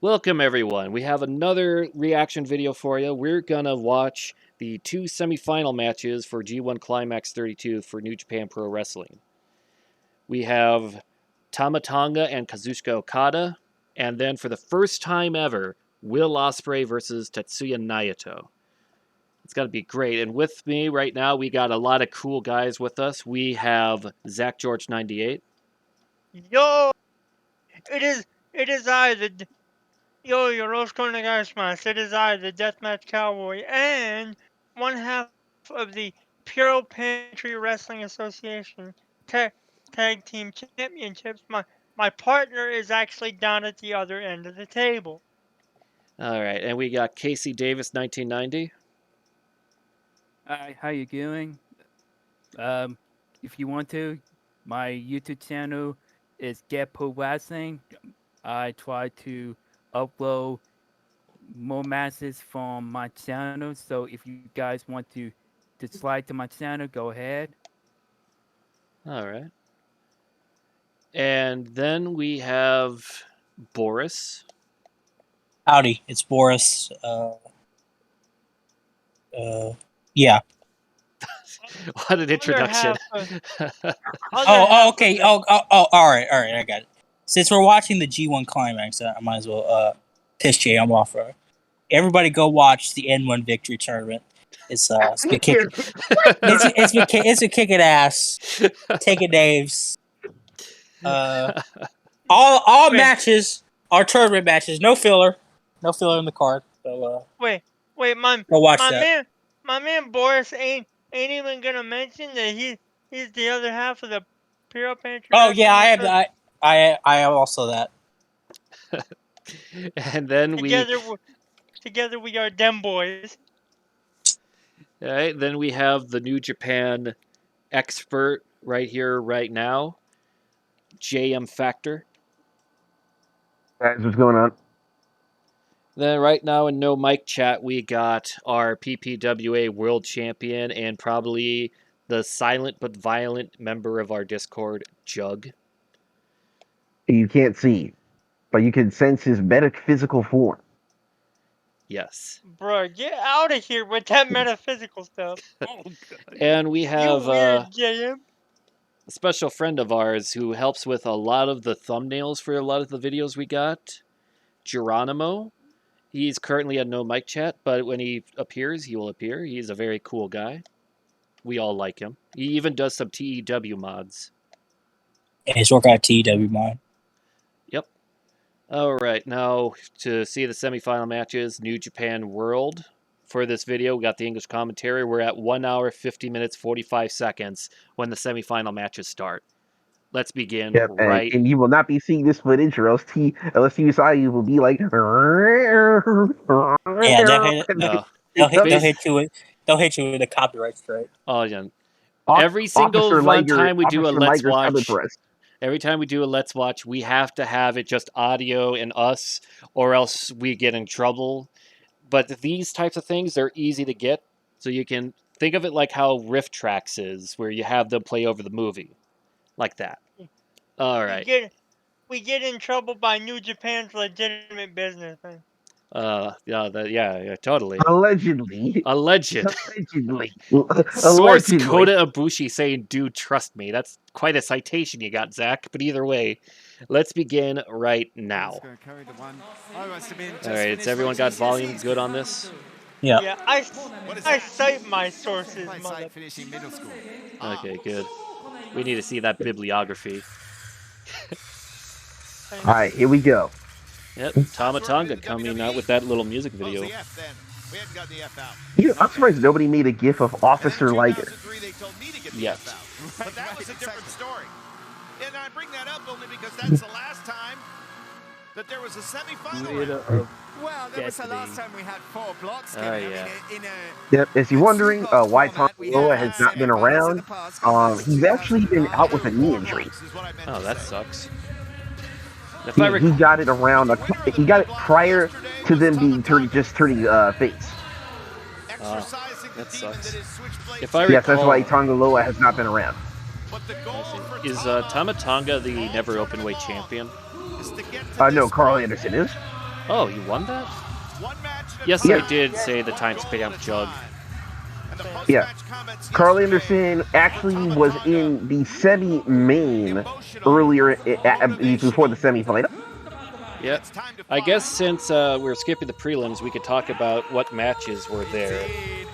Welcome, everyone. We have another reaction video for you. We're going to watch the two semifinal matches for G1 Climax 32 for New Japan Pro Wrestling. We have Tama Tonga and Kazuchika Okada, and then for the first time ever, Will Ospreay versus Tetsuya Naito. It's going to be great. And with me right now, we got a lot of cool guys with us. We have Zach George 98. Yo, it is I, yo, Yoroshiku Onegaishimasu. It is I, the Deathmatch Cowboy, and one half of the Puro Pantry Wrestling Association Tag Team Championships. My partner is actually down at the other end of the table. All right, and we got Casey Davis 1990. Hi, how you doing? If you want to, my YouTube channel is Get Pro Wrestling. I try to upload more matches from my channel. So if you guys want to subscribe to my channel, go ahead. All right. And then we have Boris. Howdy, it's Boris. Yeah. What an introduction. Okay. All right, I got it. Since we're watching the G1 Climax, I might as well piss Jay. I'm off. Everybody, go watch the N1 Victory Tournament. It's been kicking. It's been kicking ass. Taking names. All matches are tournament matches. No filler. No filler in the card. So wait, go watch that. my man Boris ain't even gonna mention that he's the other half of the Puro Pantry. Oh yeah, I have also that. And then together we are dem boys. All right, then we have the New Japan expert right here, right now, JM Factor. Guys, what's going on? Then right now in No Mic Chat, we got our PPWA World Champion and probably the silent but violent member of our Discord, Jug. You can't see, but you can sense his metaphysical form. Yes. Bro, get out of here with that metaphysical stuff. And we have JM. a special friend of ours who helps with a lot of the thumbnails for a lot of the videos we got, Geronimo. He's currently at No Mic Chat, but when he appears, he will appear. He's a very cool guy. We all like him. He even does some TEW mods. And his work at TEW mod. Yep. All right, now to see the semifinal matches, New Japan World. For this video, we got the English commentary. We're at 1 hour, 50 minutes, 45 seconds when the semifinal matches start. Let's begin right. And you will not be seeing this footage, or else TSI will be like, yeah, they'll hit you with a copyright strike. Oh yeah. Every single time we do a Let's Watch, every time we do a Let's Watch, we have to have it just audio and us, or else we get in trouble. But these types of things, they're easy to get, so you can think of it like how Riff Tracks is, where you have them play over the movie, like that. All right. We get in trouble by New Japan's legitimate business. Yeah, totally. Allegedly. Source Kota Ibushi saying, "Dude, trust me." That's quite a citation you got, Zach. But either way, let's begin right now. All right, it's everyone got volume good on this? Yeah. Yeah, I cite my sources. Okay, good. We need to see that bibliography. All right, here we go. Yep, Tama Tonga coming out with that little music video. I'm surprised nobody made a gif of Officer Liger. Yet. But that was a different story. And I bring that up only because that's the last time that there was a semifinal. Well, that was the last time we had 4 blocks. Yep, if you're wondering why Tama Tonga has not been around, he's actually been out with a knee injury. Oh, that sucks. He got it around. He got it prior to them being turning face. That sucks. Yes, that's why Tonga Loa has not been around. Is Tama Tonga the never open weight champion? No, Carl Anderson is. Oh, you won that? One match at a Yes, time. I did say the time stamp jug. And the Yeah. post-match comments Carl yesterday, Anderson actually was in the semi-main emotional earlier before the semifinal. Yeah. It's time to I fly. guess since we're skipping the prelims, we could talk about what matches were there. Indeed.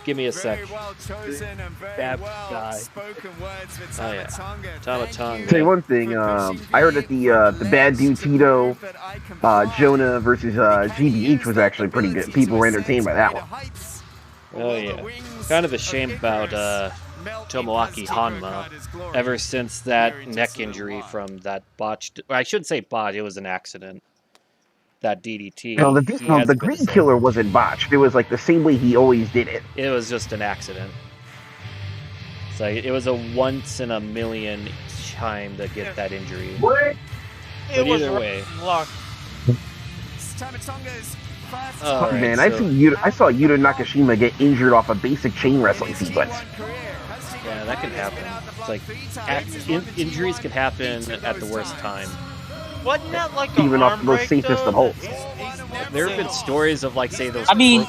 Give me a sec. Very well chosen and very That well guy. spoken words with Oh, yeah. Tamatonga. Tamatonga. Tell you one thing, I heard that the bad dude Tito, Jonah versus GBH was actually pretty good. People were entertained by that one. Oh, yeah. Kind of a shame about Tomoaki Hanma ever since that neck injury from that botched... Well, I shouldn't say botched, it was an accident. That DDT. No, he hasn't the been Green the same. Killer wasn't botched. It was like the same way he always did it. It was just an accident. It's like, it was a once-in-a-million time to get that injury. What? But either way. luck. All right, Man, so, I saw Yuta Nakashima get injured off a basic chain wrestling sequence. yeah, that can happen. It's like injuries can happen at the worst time. Wasn't that like a Even arm off the most break, safest though? of holds. There have been stories of, like, say, those... I mean,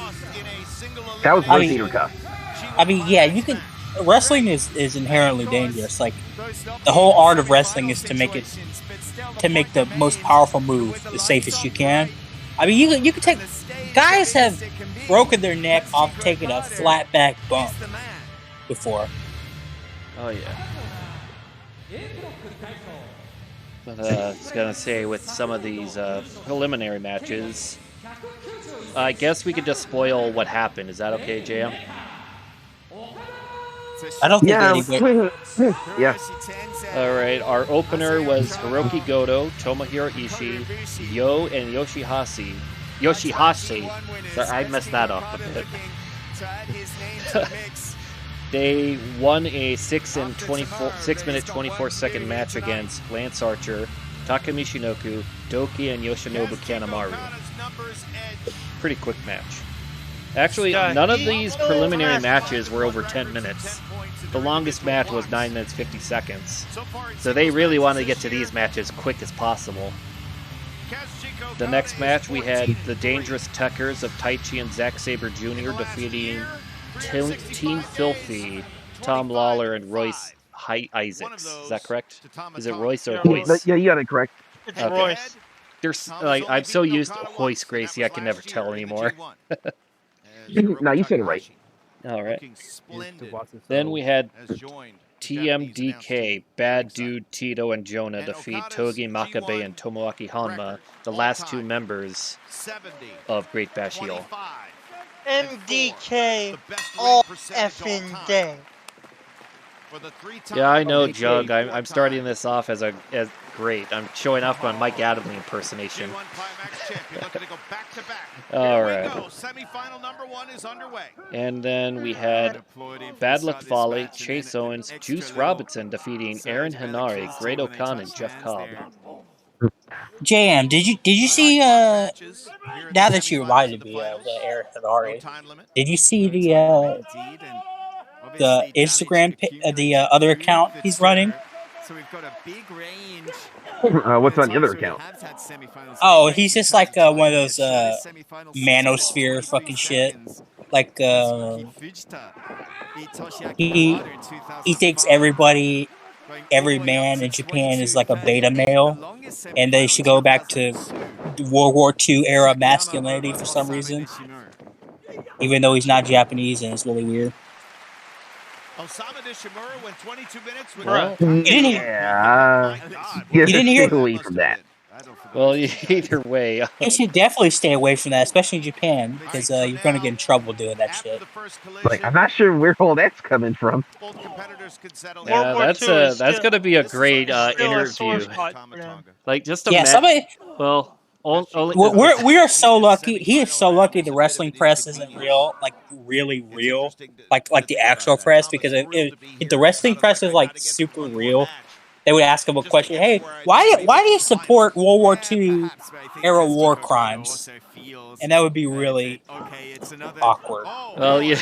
That was I mean- rotator cuff. I mean, yeah, you can. Wrestling is inherently dangerous. Like the whole art of wrestling is to make the most powerful move the safest you can. I mean, you can take. Guys have broken their neck off taking a flat back bump before. Oh, yeah. But I was going to say, with some of these preliminary matches, I guess we could just spoil what happened. Is that okay, JM? I don't think Yeah, anybody. yeah. All right, our opener was Hiroki Goto, Tomohiro Ishii, Yo, and Yoshihashi. Sorry, I messed that up a bit. They won a 6-minute 24-second match against Lance Archer, Takumi Shinoku, Doki, and Yoshinobu Kanemaru. Pretty quick match. Actually, none of these preliminary matches were over 10 minutes. The longest match was 9 minutes 50 seconds. So they really wanted to get to these matches quick as possible. The next match, we had the Dangerous Techers of Taichi and Zack Sabre Jr. defeating Team Filthy, Tom Lawler, and Royce Isaacs. Is that correct? Is it Royce or Royce? Yeah, you got it correct. It's Okay. Royce. There's, like, I'm so used to Royce Gracie, I can never tell anymore. No, you said it right. All right. To watch this Then show. we had TMDK, Bad Dude, Tito, and Jonah defeat Togi Makabe and Tomoaki Hanma, the last two members of Great Bash Heel. MDK all effing day. Yeah, I know, Jug. I'm starting this off as great. I'm showing off my Mike Adamle impersonation. All right. Semifinal number 1 is underway. And then we had Bad Luck Fale, Chase Owens, Juice Robinson defeating Aaron Henare, Great O'Con, and Jeff Cobb. JM, did you see? Now that you reminded me of Eric Henare, did you see the Instagram, the other account he's running? So we've got a big range. What's on the other account? Oh, he's just like one of those manosphere fucking shit. Like he thinks every man in Japan is like a beta male, and they should go back to World War II era masculinity for some reason, even though he's not Japanese, and it's really weird. Osama Nishimura went 22 minutes with Well, Yeah, You didn't hear- stay away from that. Well, either way. You should definitely stay away from that, especially in Japan, because you're going to get in trouble doing that shit. Like, I'm not sure where all that's coming from. Yeah, that's gonna be a great interview. Like, just Yeah, imagine. somebody. Well, only We are so lucky. He is so lucky. The wrestling press isn't real, like really real, like the actual press. Because if the wrestling press is like super real, they would ask him a question. Hey, why do you support World War II era war crimes? And that would be really awkward. Well, yeah.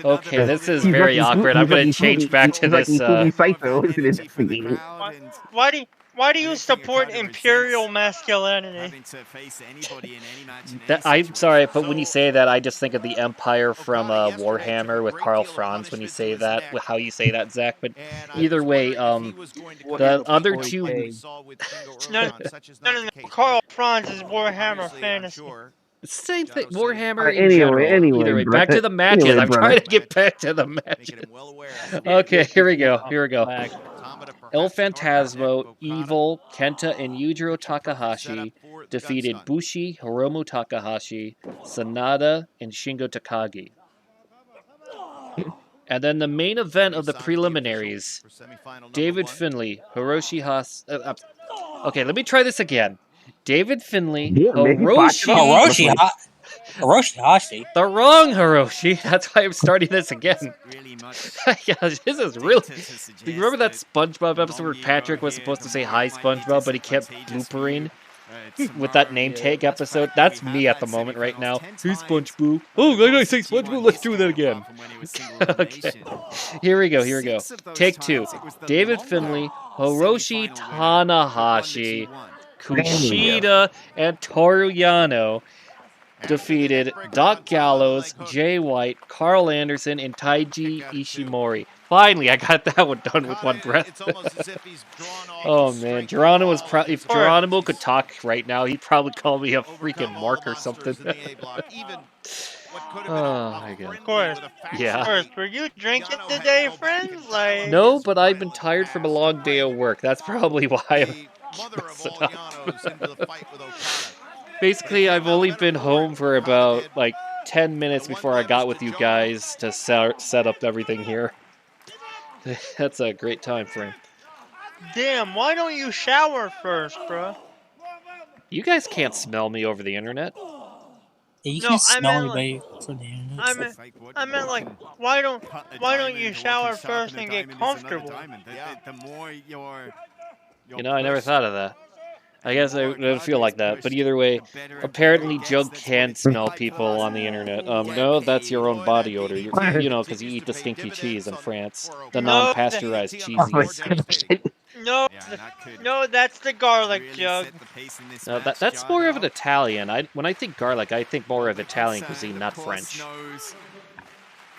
Okay, this is very awkward. I'm going to change back to this. Saito is investigating. Why do I you don't think support Okada imperial resents masculinity? having to face anybody in any match in any That, I'm situation. sorry, but when you So- say that, I just think of the Empire from Okada yesterday took Warhammer a with great Karl deal of Franz when you punishment to say his that, neck, how you say that, Zach. But and I either was way, wondering if he was going to cut the him a other big two, like we saw with Shingo No, early no, on. Such is no, not no, the no. case. Carl But Franz is Warhammer obviously, I'm fantasy. sure same thing, Jado saying Warhammer in Anyway, general. Either way, back to the matches. Anyway, I'm brother. trying to get back to the making matches. him well aware. Okay, here we go. Here we go. Back. Tamada El perhaps guarding the neck Phantasmo, of Okada. Evil, Kenta, and Yujiro Perfect setup Takahashi for the defeated gun stun. Bushi, Hiromu Takahashi, Sanada, and Shingo Takagi. And then the main event of the preliminaries, For semifinal number David 1. Finlay, Hiroshi Has... okay, let me try this again. David Finlay, Damn, man, you botched it up. Hiroshi... Hiroshi Hashi. The wrong Hiroshi. That's why I'm starting this again. Really much Yeah, this is really... data to suggest Do you remember that SpongeBob the episode where longer you Patrick go was here, supposed to the say more hi, it might be SpongeBob, but he kept disadvantageous for bloopering you. with that Tomorrow, name yeah, tag that's episode? fact that That's we me have at the had moment right semifinals now. 10 Hey, times SpongeBob. over Oh, the I course say of G1 SpongeBob. Let's do that history, again. apart from when it was single Okay. elimination. Here we go. Here we go. 6 of those Take 2. times, it was the David longer Finlay, Hiroshi semifinal winner that won the Tanahashi, G1. Kushida, and Toru Yano defeated Doc Gallows, Jay White, Carl Anderson, and Taiji Ishimori. Finally, I got that one done with one breath. It's almost as if he's drawn all Oh his man, strength Geronimo was from all of if his Geronimo abilities. could talk right now, he'd probably call me a freaking Overcome all mark the or something. monsters in the A block, even what could have been Oh a my God. friendly Of course. with a Yeah. faction. Of course, were you drinking Yano had to today, go back friends? and dial up Like, No, his but I've been violent tired from a past to long day of bring work. That's probably why I'm the mother of messing all up. Yanos into the fight with Okada. Basically, I've only been home for about did. like 10 minutes The one before I got blemish with to you Jono. guys to set up everything here. That's a great time frame. damn, why don't you shower first, bro? You guys can't smell me over the internet. Yeah, you No, can't I smell meant like, anybody from the internet. I meant, It's like what I meant like, can why don't cut a you diamond or what shower can first sharpen a and get diamond is another comfortable? diamond. The more you're You know, I never pushed, thought of that. I guess I the more would feel Okada like is that. But pushed, either way, the better and better apparently it gets. Jug That's what can it's been smell like for the people last on the internet. decade. No, that's your own Boy, body that odor. DDT You know, because you continues eat to the pay stinky cheese in dividends France. for The Okada. No, non-pasteurized DDT on the Oh my floor, cheesies. devastating. No, Yeah, and that could no, that's the garlic really jug. set the pace in this No, match. that's more of an Jado. Italian. When I think garlic, I think more of Italian That's, cuisine, of not course, French. knows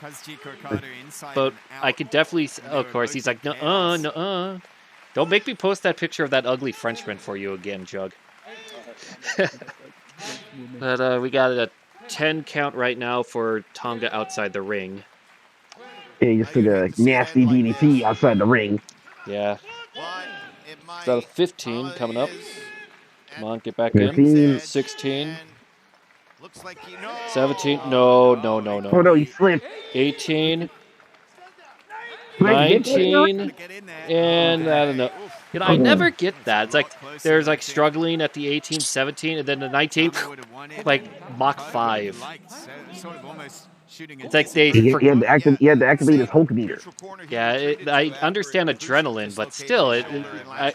Kazuchika Okada inside But and out. I could definitely, And they of were course, both he's in like, no, chaos. no. Don't make me post that picture of that ugly Frenchman for you again, Jug. But we got a 10 count right now for Tonga outside the ring. Yeah, you just took a nasty DDT outside the ring. Yeah. But it might. Got a 15 coming up. Come on, get back in. 15. 16. Looks like 17. No. Oh no, he slipped. 18. Quick, get there. 19. And I don't know. You know, I never get that. It's like there's like struggling at the 18, 17, and then the 19, like Mach 5. It's like they He had to activate his Hulk meter. Yeah, I understand adrenaline, but still, I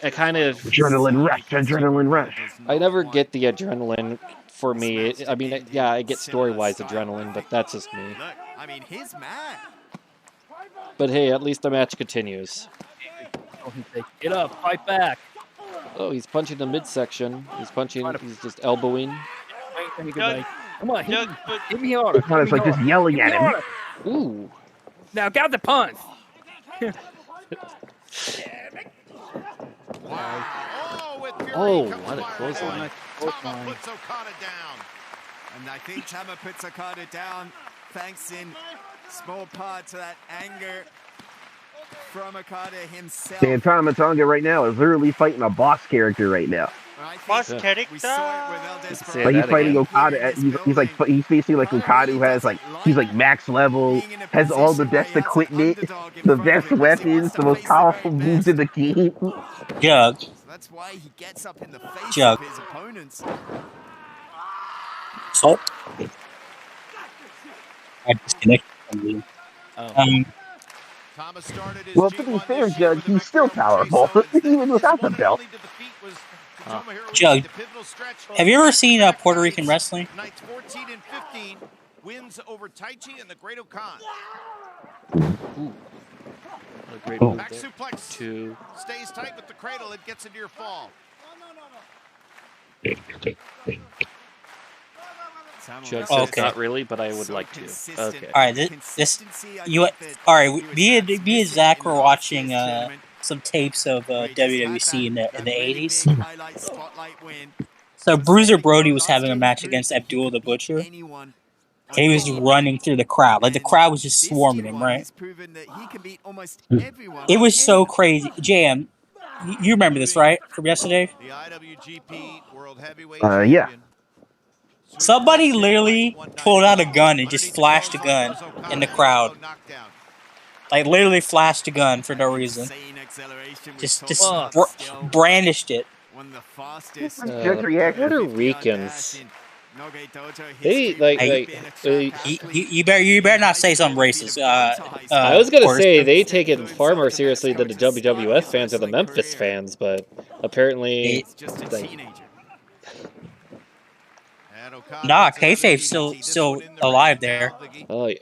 kind of Adrenaline rush. I never get the adrenaline for me. I mean, yeah, I get story-wise adrenaline, but that's just me. Look, I mean, he's mad. But hey, at least the match continues. Oh, he's like, get up, fight back. Oh, he's punching the midsection. He's just elbowing. Come on, Jug, hit me harder. It's like just yelling at him. Ooh. Now got the punch. Oh, what a clothesline. Tama puts Okada down. And I think Tama puts Okada down thanks in small part to that anger from Okada himself. Santana Tonga right now is literally fighting a boss character right now. Boss We character. saw it with El Say Desperado. Like he's that fighting again. Okada. He's facing like Okada, who has he's like max level, has all the best equipment, the best weapons, the most powerful moves in the game. Jug. So that's why he gets up in the face Jug. of his opponents. So I disconnected from you. Tama started his Well, to be G1 fair, this year Jug, with the he's still victory over powerful, Chase Owens. even His without the one belt. only defeat was to Tomohiro Jug, Ishii, the pivotal stretch. have you ever seen Puerto Rican wrestling? Nights 14 and 15 wins over Taichi and the Great Okan. A great Oh. move Back there. suplex. 2. Stays tight with the cradle. It gets into your fall. Judge Oh, says okay. not really, but I would like to. Okay. All right, this you. All right, me and Zach were watching some tapes of WWC in the 80s. So Bruiser Brody was having a match against Abdul the Butcher. And he was running through the crowd. Like, the crowd was just swarming him, right? It was so crazy. JM, you remember this, right? From yesterday? The IWGP World Heavyweight Yeah. Champion. Somebody literally pulled out a gun and just flashed a gun in the crowd. Like, literally flashed a gun for no reason. Just brandished it. Judge reaction. Puerto Ricans. They You better not say something racist. I was gonna say Porter. they take it far more seriously than the WWF fans or the Memphis fans, but apparently, like, nah, kayfabe's still alive there. oh yeah.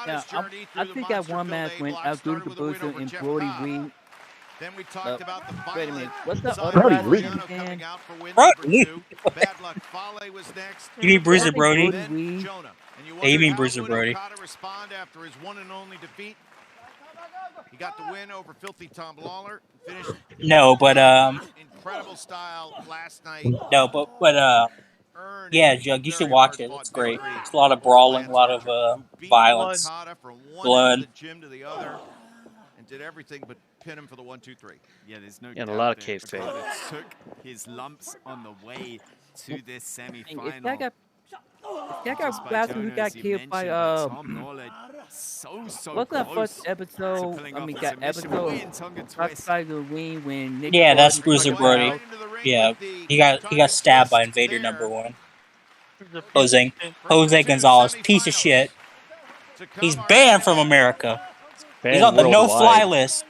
Yeah, I think at one match when Abdul the Butcher and Brody Lee. Then we talked about the Wait a minute, what's violence. the other Brody guy's Lee. name Coming again? out for win Brody number Lee. 2. Bad Luck Fale was next. You mean Bruiser I think Brody? Lee. Jonah. And Yeah, you mean how Bruiser would Brody. Okada respond after his one and only defeat? He got the win over Filthy Tom Lawler. Finished No, but incredible style last night. Earned yeah, Jug, you should watch it. It's great. It's a lot of brawling, a lot of violence, Okada from one end blood. of the gym to the other, and did everything but pin him for the 1-2-3. Yeah, there's no And a doubt lot of that kayfabe. Okada took his lumps on the way to this semi-final. Is that guy Just by bastard who Jonah, got as you killed by mentioned, but Tom Lawler what's that close first episode? to pulling I off mean, a got submission episode win, tongue and Rock twist. Tiger Wing when Nick Yeah, that's Gordon Bruiser took Brody. out. Yeah, he got stabbed by Invader number 1. Jose Gonzalez, piece of shit. He's banned from America. He's on the no-fly worldwide. list.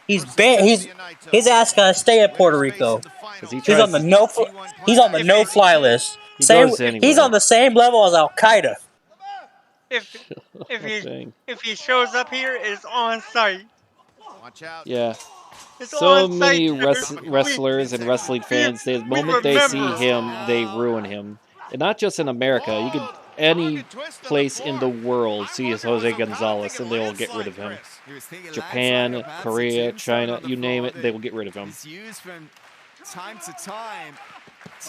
He's banned. His ass gotta stay at Puerto Rico. Because he He's on the tries, no-fly list. he goes anywhere. He's on the same level as Al Qaeda. If Dang. if he shows up here, it's on site. Watch out. Yeah. It's So on many site. wrestlers and wrestling fans, the moment they see him, they ruin him. And not just in America. You could any place in the world see Jose Gonzalez and they will get rid of him. Japan, Korea, China, you name it, they will get rid of him. He's used from time to time.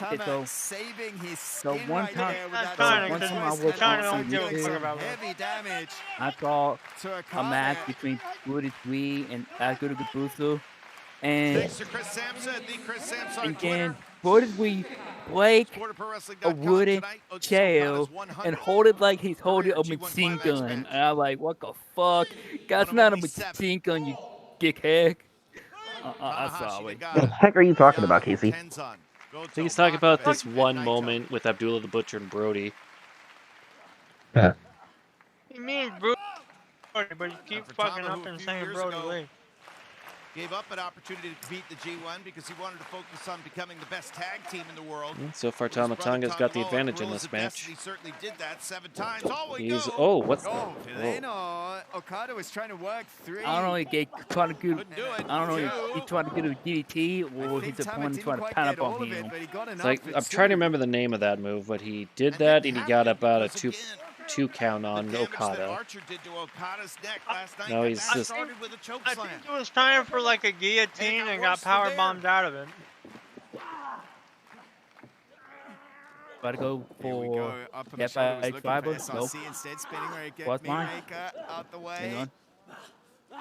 Okay, Tama saving his so skin one right time- there with that China, one twist, time I and worked China also don't give a dealing fuck some about heavy damage I saw to a Okada. match between Brody Lee and Abdul the Butcher, and Thanks to Chris Sampson, the Chris Sampson on again, Twitter. Brody Lee break a SportProWrestling.com wooden tonight. Okada's chair 100th and hold it like he's holding a career G1 machine Climax gun. match. And I'm like, what the fuck? That's of not a only 7. machine gun, you dickhead. I'm Tanahashi sorry. to What the Gata. heck are you talking about, Yano, Casey? Tenzan. I think he's talking about this one moment with Abdullah the Butcher and Brody. He means Brody, but you keep For fucking Tama, up who a and few saying years Brody ago Lee. Gave up an opportunity to compete the G1 because he wanted to focus on becoming the best tag team in the world. So far, His brother Tamatonga's Tom got the Lawler, advantage in Gorillas this of match. Destiny certainly did that 7 times. Oh, we He's go. what's that? Oh, Whoa. Fileno. Okada was trying to work 3. I don't know if he trying to get, Couldn't do it. I don't know if 2. he trying to get a DDT or his opponent trying to pan up on him. It's like I'm trying to remember the name of that move, but he did that and he got about a two count on The damage that Okada. Archer did to Okada's neck last night. No, that he's got just- started with a choke I slam. think it was time for like a guillotine and got power bombed out of it. Gotta go Here we go. for Up on the F shoulder, I was looking for Tribal. SRC instead, spinning Raker, What's mine? Raker out the Hang way. on.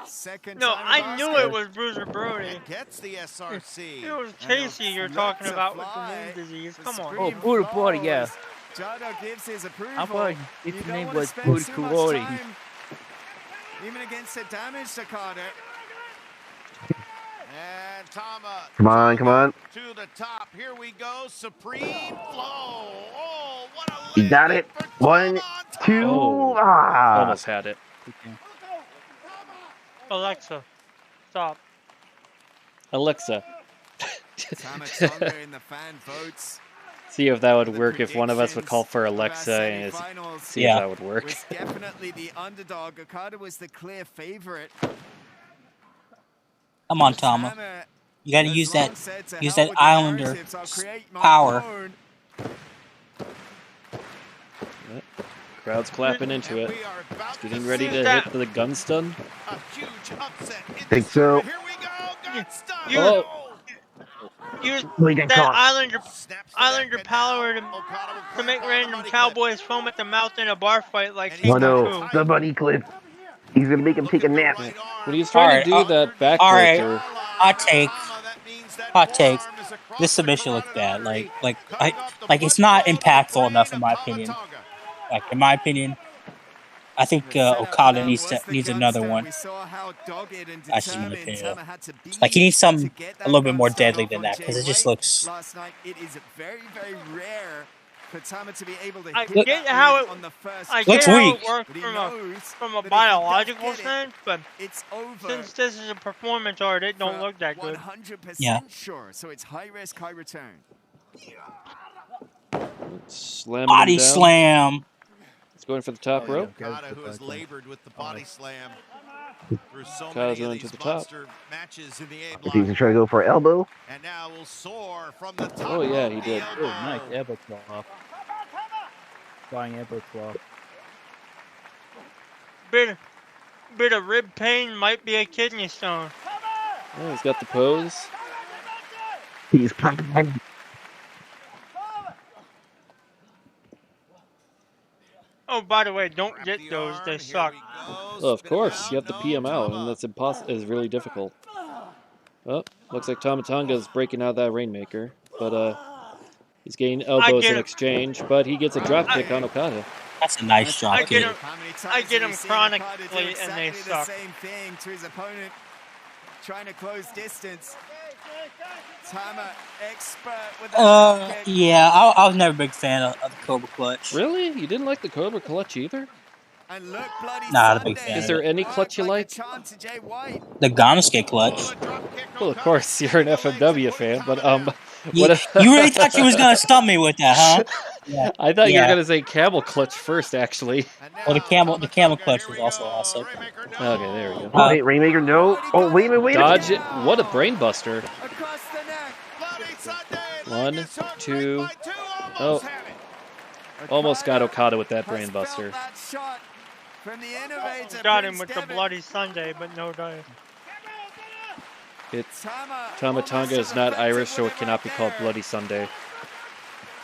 Second No, time I knew basket. it was Bruiser Brody. And gets the SRC. It was And Casey you're looks talking to about with fly. the wound disease. The Come on. supreme Oh, Puro Party, yeah. flows. Jado gives his approval. I thought You his don't name wanna was spend Puro too much Karate. time, even against the damage to Carter. And Tama. Come on, come on. To the top. Here we go. Supreme flow. Oh, what a You got landing it. for 1, Tama. 2. Oh, Ah. Almost had it. Alexa, stop. Alexa. Tama Tonga in the fan votes. See if that would work if one of us would call for Alexa and see if that would work. Was definitely the underdog. Okada was the clear favorite. Come on, Tama. You gotta use that Islander power. Yep. Crowd's clapping into it. We are about It's getting to ready see to hit the gun stun. a huge upset in Think this so. tournament. Here we go. Gun stun. Oh. Use We get that caught. Islander Snaps the Islander neck, and power now to Okada will clamp make on the random money cowboys foam at the mouth in a bar fight like And King he's Oh got Kong no, Fu. the bunny clip. He's gonna make him Look take a at the nap. right When arm. he's trying to do Alright, that alright. backbreaker, Hot take. That means that Hot take. forearm is across This the submission looks carotid bad. artery, Like cutting off the it's not blood flow to impactful the enough brain in my of opinion. Tama Like in my opinion, I think The setup for Okada that needs was the gun another stun. one. We saw how dogged and That's just my determined opinion. Tama had to be Like he needs to something get a that little bit gun more stun deadly off than on that Jay because it just White looks. last night. It is very, very rare for Tama to be able to I hit get that how move it- on the first I Looks get how weak. it works but he from knows a that if he does biological get it, sense, but it's over. since this is a performance art, it don't look that good. 100% Yeah. sure. So it's high risk, high return. slamming him Body down. slam. It's going for the top rope. Okada, who has labored with the body slam through so Okada's many of going to these the top. monster matches in the A If block. he's gonna try to go for an elbow, And now will soar from the top. Oh, yeah, rope, he the did. Oh, nice elbow. elbow claw. Flying elbow claw. Bit of rib pain might be a kidney stone. Oh, he's got the pose. he's pumping. Oh, by the way, don't Grab get the those. arm. They Here suck. we go. Oh, of Spit him course, you out. have to No, pee him out, Tama. and that's impossible. Is really difficult. Oh, looks like Tama Tonga's breaking out that Rainmaker, but he's getting elbows get in him. exchange, but he gets a drop kick on Okada. That's a nice drop I get kick. him. How many times I get have we him seen Okada do chronically, and they exactly suck. the same thing to his opponent, trying to close distance. Tama, expert with that kick. Yeah, I was never a big fan of the Cobra Clutch. Really? You didn't like the Cobra Clutch either? And look, bloody Not a big Sunday. fan Is of there it. any clutch you Worked like? a charm to Jay White. The Ganusuke Clutch. Oh, a drop kick. Well, of Okada course, you're an setting the legs FMW and fan, putting but Tama down. what? You really thought you was gonna stump me with that, huh? Yeah. I thought you were Yeah. gonna say camel clutch first, actually. And Well, the now camel Tama clutch Tonga, was here also we go. awesome. Rainmaker, no. Okay, there we go. Oh, hey, Rainmaker, no. Oh, wait a minute, wait a minute. Dodge it. What a brainbuster. Across the neck. Bloody Sunday. One, leg is hooked two. right by two. Oh. Almost had it. Almost got Okada with that has brainbuster. felt that shot from the innovator, Got him Prince with the Devitt. bloody Sunday, but no dice. Tama Tonga is not Irish, so it cannot be called Bloody Sunday.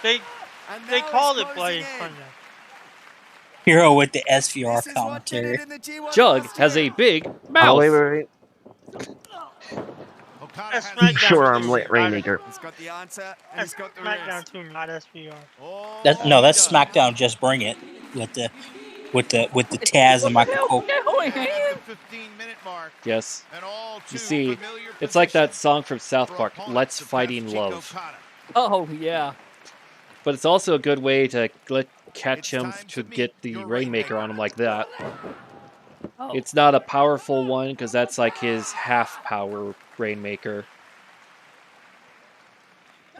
They called it bloody Sunday. Hero with the SVR commentary. Jug has a big Oh, mouth. wait. Okada That's has SmackDown. the Sure, I'm position. Rainmaker. He's got the answer, and That's he's got the SmackDown wrist. too, not SVR. Oh, That's he SmackDown. Just bring it with the Taz and Michael Cole. does. And at the 15-minute mark, Yes. and all You too see, familiar it's like that position song from South for Park, opponents Let's of Fighting Kazuchika Love. Okada. Oh, yeah. But it's also a good way to catch It's him time to to get meet the your Rainmaker on him like that. Oh. It's not a powerful one, because that's like his half-power Rainmaker.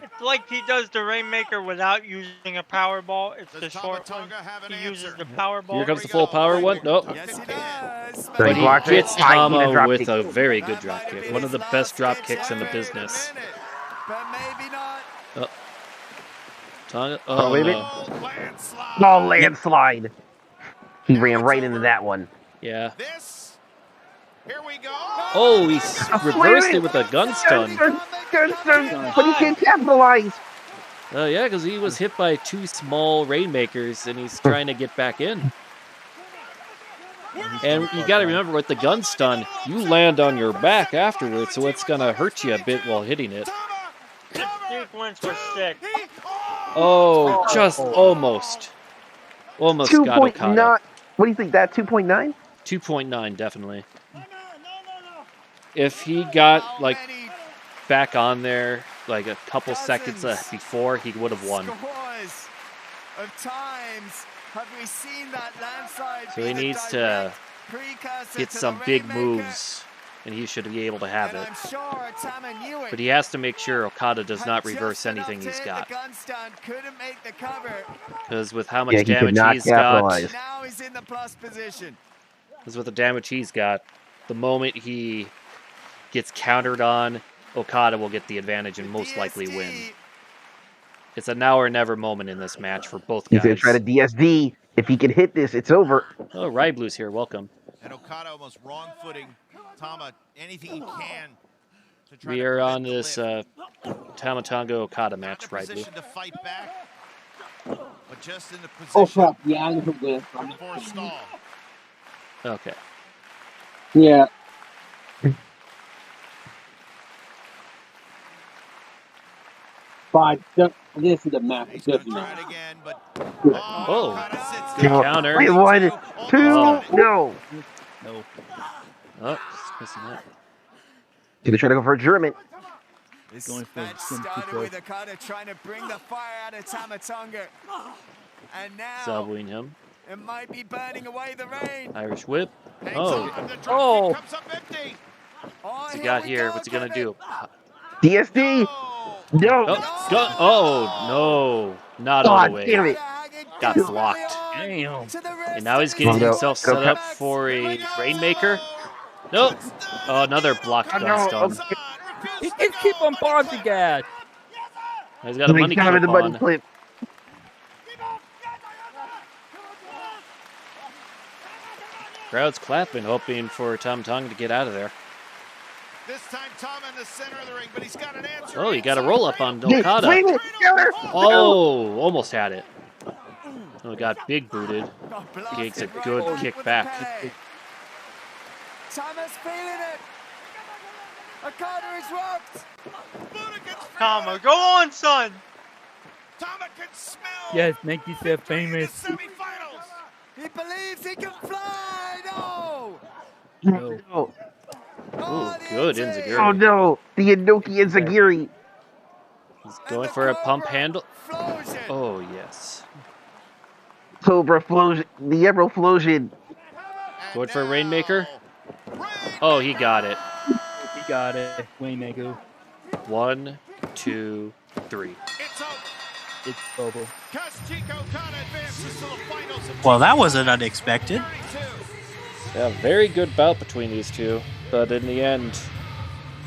It's like he does the Rainmaker without using a power ball. It's Does the Tama short one. Tonga have an He uses answer? the power ball. Here comes we the full go. power one. Nope. Yes, he does. So But he he blocked it. gets Ah, he hit a Tama drop with kick. a very good That might have dropkick. been One of his the best last drop hit kicks in the ever. business. But maybe not. Tonga. Oh, wait a minute. Oh, landslide. Oh, landslide. He ran right into that one. Yeah. This. Here we go. Oh, he Wait a reversed it minute. with a gun stun. But he can't capitalize. Oh, yeah, because he was hit by two small Rainmakers, and he's trying to get back in. And you got to remember, with the gun stun, you land on your back afterwards, so it's going to hurt you a bit while hitting it. This sequence was sick. Oh, just almost. Almost got Okada. 2.9. What do you think, that 2.9? 2.9, definitely. If he got, like, back on there, like, a couple seconds before, he would have won. Scores of times have we seen that landslide So be he the needs to direct precursor get to some the big Rainmaker. moves. and he should be able to have And it. I'm sure Tama knew it. But he has to make sure Okada does Had not just reverse enough anything to he's hit got. The gun stun, couldn't make the cover. Because with how much Yeah, he could damage not he's capitalize. got, Now he's in the plus position. because with the damage he's got, the moment he gets countered on, Okada will get the advantage and most likely win. It's a now or never moment in this match for both He's gonna guys. try to DSD. If he can hit this, it's over. Oh, Ryblu's here. Welcome. And Okada almost wrong footing Tama anything he can to try We to are prevent on the this lift. Tama Tonga Okada Not match, in a Ryblu. position to fight back, but just in the Oh position crap! Yeah, I know this. for a stall. Okay. Yeah. But this is the match. He's This going to is the try match. it again, but Oh, Okada sits good down. counter. Wait, one, two, Oh. no. No. Oh, just missing that. He's gonna try to go for a German. This Going for match some started people. with Okada trying to bring the fire out of Tama Tonga. And now Salvoing him. it might be burning away the rain. Irish whip. Hangs Oh, on, the drop Oh. kick comes up empty. Oh, what's he got we here? go, What's he gonna Kevin. do? DSD. No. No. Oh, oh no, not all God the way. damn it. Got Desperately blocked. on Damn. to the And now he's rest getting of no, his himself no, set no. up for a Rainmaker. Nope. Oh, another blocked gun no, stun. He can keep on pausing gas. He's got a money He's got him in clip the money on. clip. Crowd's clapping, hoping for Tom Tonga to get out of there. This time Tama in the center of the ring, but he's got an answer. Oh, he got a roll up on Dude, Okada. wait a minute. Counter. Oh, almost had it. Oh, got big booted. Got blasted Giggs a right good back kick with back. the pay. Tama's feeling it. Okada is rocked. Tama, go on, son. Tama can smell. Yes, make yourself victory in the famous. semifinals. He believes he can fly. No. No. No. Ooh, the good NT. Enziguri. Oh no. The Inoki and Zagiri. He's And going the for a pump Cobra handle. Flosion. Oh, yes. Cobra Flosion. The Emerald Flosion. And Going for a now, Rainmaker. Rainmaker. Oh, he got it. He got it. Waymaker. 1, 2, 3. It's over. It's over. Kazuchika Okada advances to the finals of Well, that wasn't unexpected. 32. Yeah, very good bout between these two. But in the end,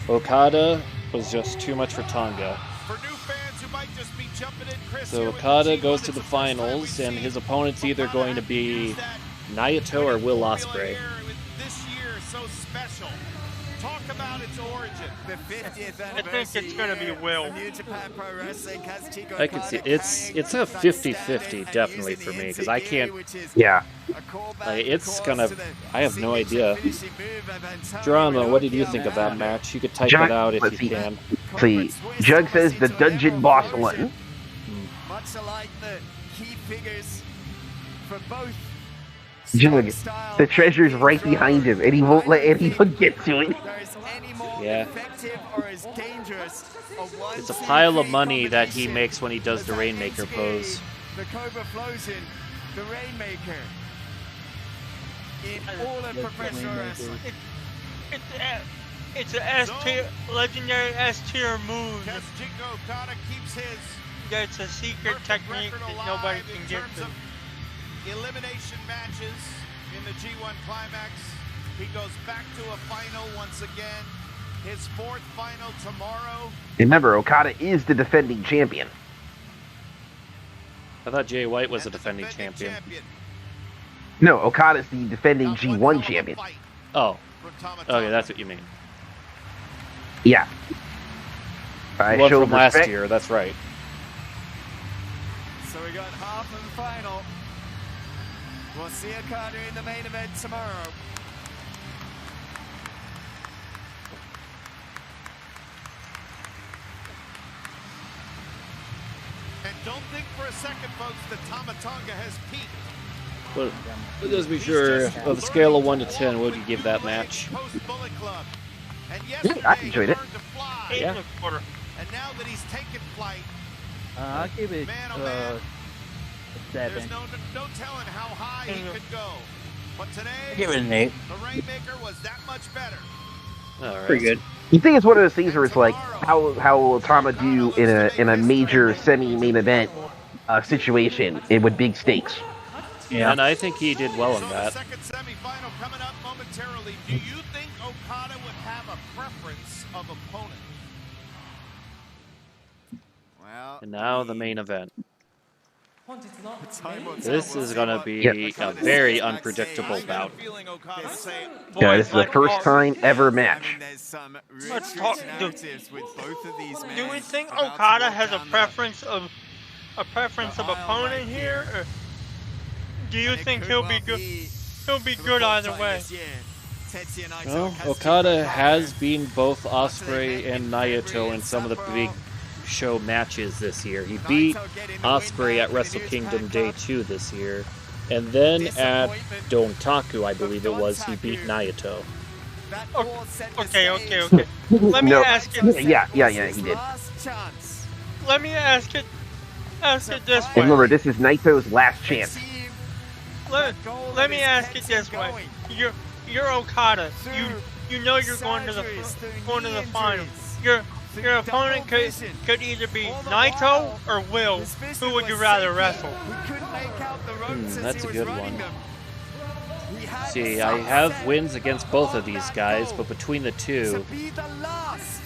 Okada was just too much for Tonga. For new fans who might just be jumping in, Chris, So here with the Okada G1, goes it's to the the first time finals, we've and seen his opponent's either Okada going to have be used that Naito or Will formula Ospreay. here with this year so special. Talk about its origin. The 50th I think anniversary it's gonna be year Will. of New Japan Pro Wrestling. Kazuchika I can see Okada it's carrying a 50-50 and definitely using for the me because I Enziguri, can't. which is Yeah. a callback, Like, it's of course, gonna. to the I have no signature idea. finishing move of Antonio Drama, what did you Inoki think of on that Okada. match? You could type John, it out if let's you see. can. See, Jug says the Dungeon Boss one. Much alike the key figures for both. Jug, style the treasure's and right throw. behind him, and he won't I let don't anyone think get to it. there is any more Yeah. effective or as dangerous a one, It's a two, pile of three money that he combination makes when he does as the that Rainmaker Enziguri, pose. The Cobra Flosion, the Rainmaker. In all of Yes, professional Rainmaker. wrestling. It's a S tier, legendary S tier move. Kazuchika Okada keeps his That's a secret perfect technique record that alive nobody in can get terms to. of elimination matches in the G1 Climax. He goes back to a final once again. His fourth final tomorrow. Remember, Okada is the defending champion. I thought Jay White was a and the defending champion. No, Okada's the defending Not one G1 hell of a champion. fight Oh, from Tama okay, Tonga. that's what you mean. Yeah. I One show from last respect. year, that's right. So we got half and final. We'll see Okada in the main event tomorrow. And don't think for a second, folks, that Tama Tonga has peaked. But let's be sure, of a scale of 1 to 10, what would you give that match? Post-Bullet Club. And I yesterday enjoyed he it. learned to fly. Eight Yeah. and a quarter. And now that he's taken flight, I'll give it Man, oh, man. a 7. there's no telling how high he could go. But today, Give it an 8. the Rainmaker was that much better. All right. Pretty good. You think it's one of those things where it's like, how will Tama do in a major semi-main event situation with big stakes? Yeah. And I think he did well in So that. the second semifinal coming up momentarily. Do you think Okada would have a preference of opponent? Well, And now the main event. time will tell. This We'll is see going to what be Okada a says very backstage. unpredictable I got bout. a feeling Okada would say, Yeah, this is the like, first time ever match. I mean, there's some Let's rich talk- narratives with both of these men. Do we think about to Okada walk has a down preference of the aisle opponent right here? Or do you And it think could he'll well be good? He'll be for the good fourth either time way. this year. Tetsuya Naito Well, has Okada beaten has Okada. beaten both Once they Ospreay met and in Naito February in some of the Sapporo. big show matches this year. He beat Naito getting the win Ospreay back at in the Wrestle New Kingdom Japan Day Cup. 2 this year. And then at Disappointment Dontaku, I believe it was, he beat Dontaku. Naito. That Oh, all set the Okay. stage. Let me No, ask you. yeah, Was he his did. last chance Let me ask it this And way. remember, this is Naito's last to chance. achieve Let, the goal let that me is ask kept it this him way. going. You're Okada. Through You know you're going to the surgeries, through going to the knee final. injuries, Your through opponent double vision. could either be All the Naito while, or Will. his vision Who would you was rather shaky. wrestle? He couldn't make out the ropes as that's he a was good running one. them. He had See, some I have set wins against both of on these that guys, goal but between the to two, be the last.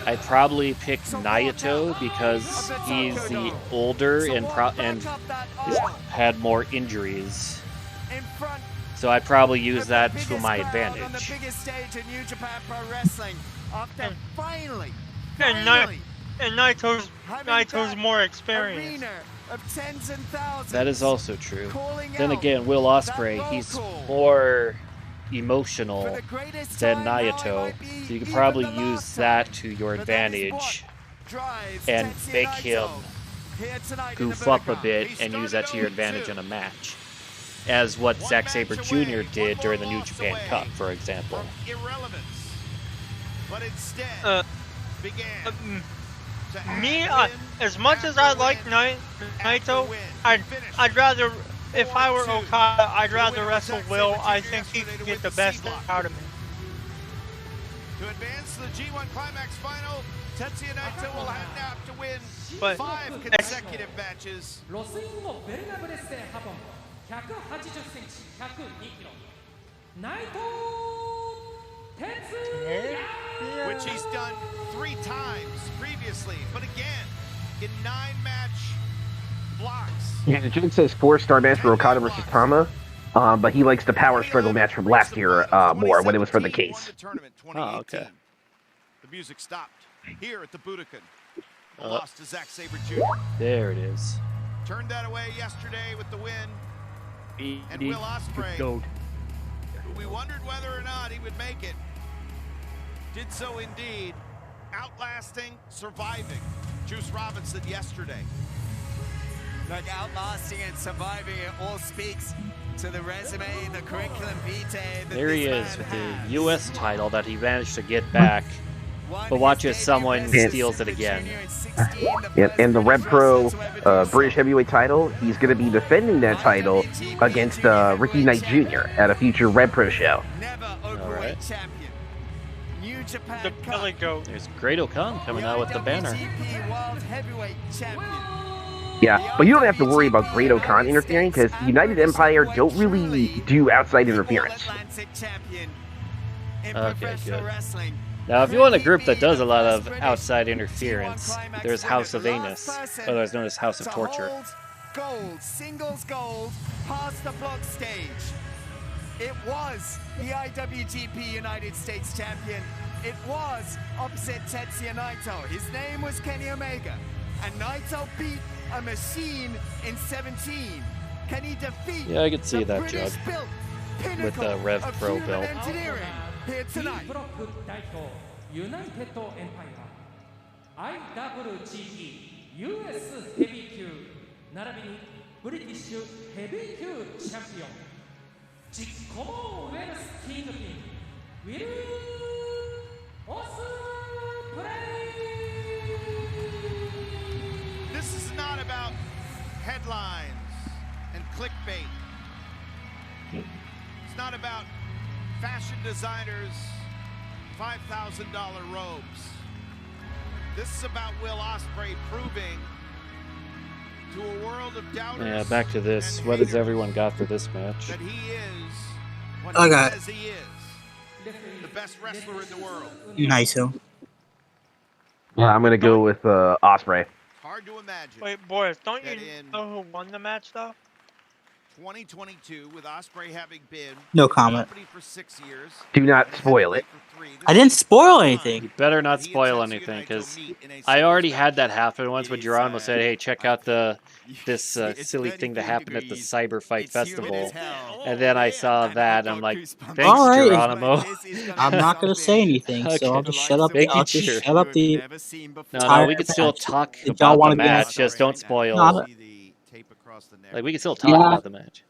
I'd probably pick Naito because he's the older and he's had more injuries. In front So I'd probably use of the that to biggest my crowd on the advantage. biggest stage in New Japan Pro Wrestling after finally And Naito's having more that experienced. arena of tens and thousands That is also true. calling Then out again, Will that Ospreay, roll he's call. more For emotional the greatest than time now, it Naito, might be so you can even probably the use last that time. to your But that is advantage what drives and Tetsuya make Naito him here tonight in the goof up a Budokan. bit He and use that to your started advantage 0-2. in a match. As what One Zack match Sabre away, Jr. one did more during the New loss Japan away Cup, for example. from irrelevance, but instead Uh, began mm, to add Me, win as much as I after like win after Naito, win. I'd rather, if I were 4-2. Okada, I'd The rather winner was wrestle Zack Will. Sabre I Jr. think he yesterday can to get win the the best C-block. out of me. To advance to the G1 Climax final, Tetsuya Naito will have now to win But 5 consecutive matches. ロスインゴベルナブレスでハポン180センチ102キロ内藤哲也 which he's done 3 times previously, but again, in 9-match blocks. Yeah, the joke says 4-star match for Okada versus Tama, but he likes the power struggle match from last year more when it was for the case. Oh, okay. The music stopped here at the Budokan. A Uh. loss to Zack Sabre Jr. There it is. Turned that away yesterday with the win. And BD Will Ospreay, gold. who we wondered whether or not he would make it, did so indeed, outlasting, surviving Juice Robinson yesterday. Like outlasting and surviving, it all speaks to the resume, the curriculum vitae that There he this is man with the has. U.S. title that he managed to get back. Won But his watch as debut someone versus steals it Super again. Junior in 16, And the Rev first Pro British wrestler to ever do British so. Heavyweight title, he's going to be defending that title against Ricky Knight Jr. at a future Rev Pro show. Never overweight right. champion. New Japan The Cup. Belly Goat. There's Great O'Khan coming out with the banner. IWGP World Heavyweight Champion. Yeah, but you don't have to worry about Great O'Khan interfering because United Empire don't really do outside interference. All-Atlantic champion in Okay, professional good. wrestling. Now, if you want a group that does a lot of outside interference, there's House of Anus, otherwise known as House of To Torture. hold gold, singles gold, past the block stage. It was the IWGP United States champion. It was opposite Tetsuya Naito. His name was Kenny Omega. And Naito beat a machine in 17. Can he defeat Yeah, I could see the that, British Jug. built With the pinnacle Rev of Pro human belt. engineering here B tonight? ブロック代表ユナイテッドエンパイア IWGP US ヘビー級並びにブリティッシュヘビー級チャンピオンジッコモンウェルスキングピンウィル・オスプレイ This is not about headlines and clickbait. It's not about fashion designers $5,000 robes. This is about Will Ospreay proving to a world of doubters. Yeah, back to this. and What has haters everyone got for this match? that he is what I he got says he is. The best wrestler in the world. Naito. Yeah, I'm gonna go with Osprey. Hard to imagine. Wait, Boris, don't you that in know who won the match though? 2022, with Ospreay having been No in the comment. company for 6 years, Do not and a spoil it. heavyweight for 3, this I didn't is the spoil first anything. You better not that he and spoil Tetsuya anything, Naito because meet in a I singles already match. had that happen once when It is, Geronimo said, "Hey, check out this it's silly thing that 33 happened at the degrees. Cyber Fight It's humid Festival." as hell. And then I saw And that, I've and I'm got like, goosebumps. "Thanks, All right. Geronimo." This is gonna I'm be not gonna say something anything, so I'll Okay. just the shut likes up. of Thank you, I'll just cheers. shut up the never seen before. No, entire we can still match. talk Did y'all about the wanna be match. honest? Just don't spoil. Not- See the tape across the neck. Like, we can still He talk Yeah. about the match.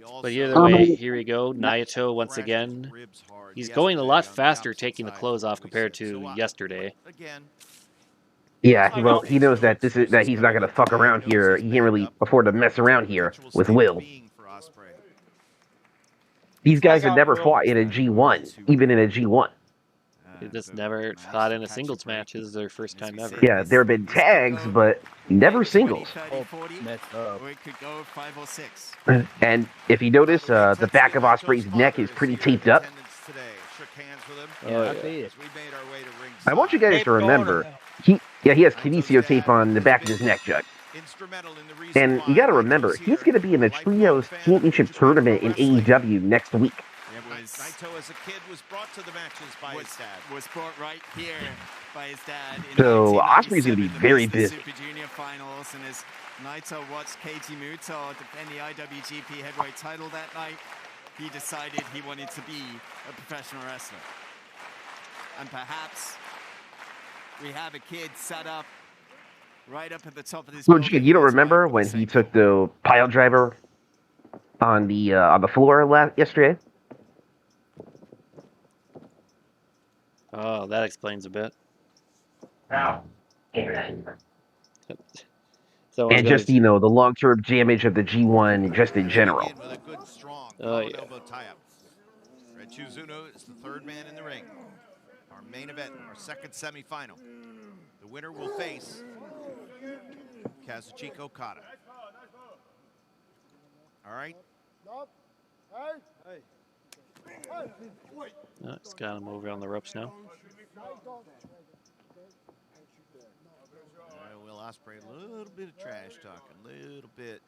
also But either way, here we go. Yeah. Naito once crashed again. his ribs hard He's going a yesterday lot on the faster opposite taking the side clothes from off what we compared said. to So, yesterday. Again, Yeah, I well, don't- he knows that that he's not gonna fuck around here. He can't really afford to mess around here with Will. These guys have got never Will. fought in a G1, even in a G1. They just never fought in a singles match. This is their first time ever. Yeah, there have been tags, but never singles. Messed up. Or it could go 5 or 6. And if you notice, the back of Osprey's neck is pretty taped up. Oh, I yeah. bet. I want you guys Tape to remember, he has kinesio tape on the back of his neck, Judd. And you got to remember, he's going to be in the Trios Championship tournament in AEW next week. Naito as a kid was brought to the matches by his dad. Was brought right here by his dad. In So Osprey's going to be 1997, very the busy. Super Junior finals, and as Naito watched Keiji Muto defend the IWGP Heavyweight title that night, he decided he wanted to be a professional wrestler. And perhaps we have a kid set up right up at the top of this. So, Jed, you don't remember when he took the pile driver on the floor yesterday? Oh, that explains a bit. So And just, the long-term damage of the G1 just in general. With a good, strong Oh, collar yeah. elbow tie-up. Red Chizuno is the third man in the ring. Our main event, our second semifinal. The winner will face Kazuchika Okada. All right. Oh, he's got him over on the ropes now. Will Ospreay, a little bit of trash talking, a little bit.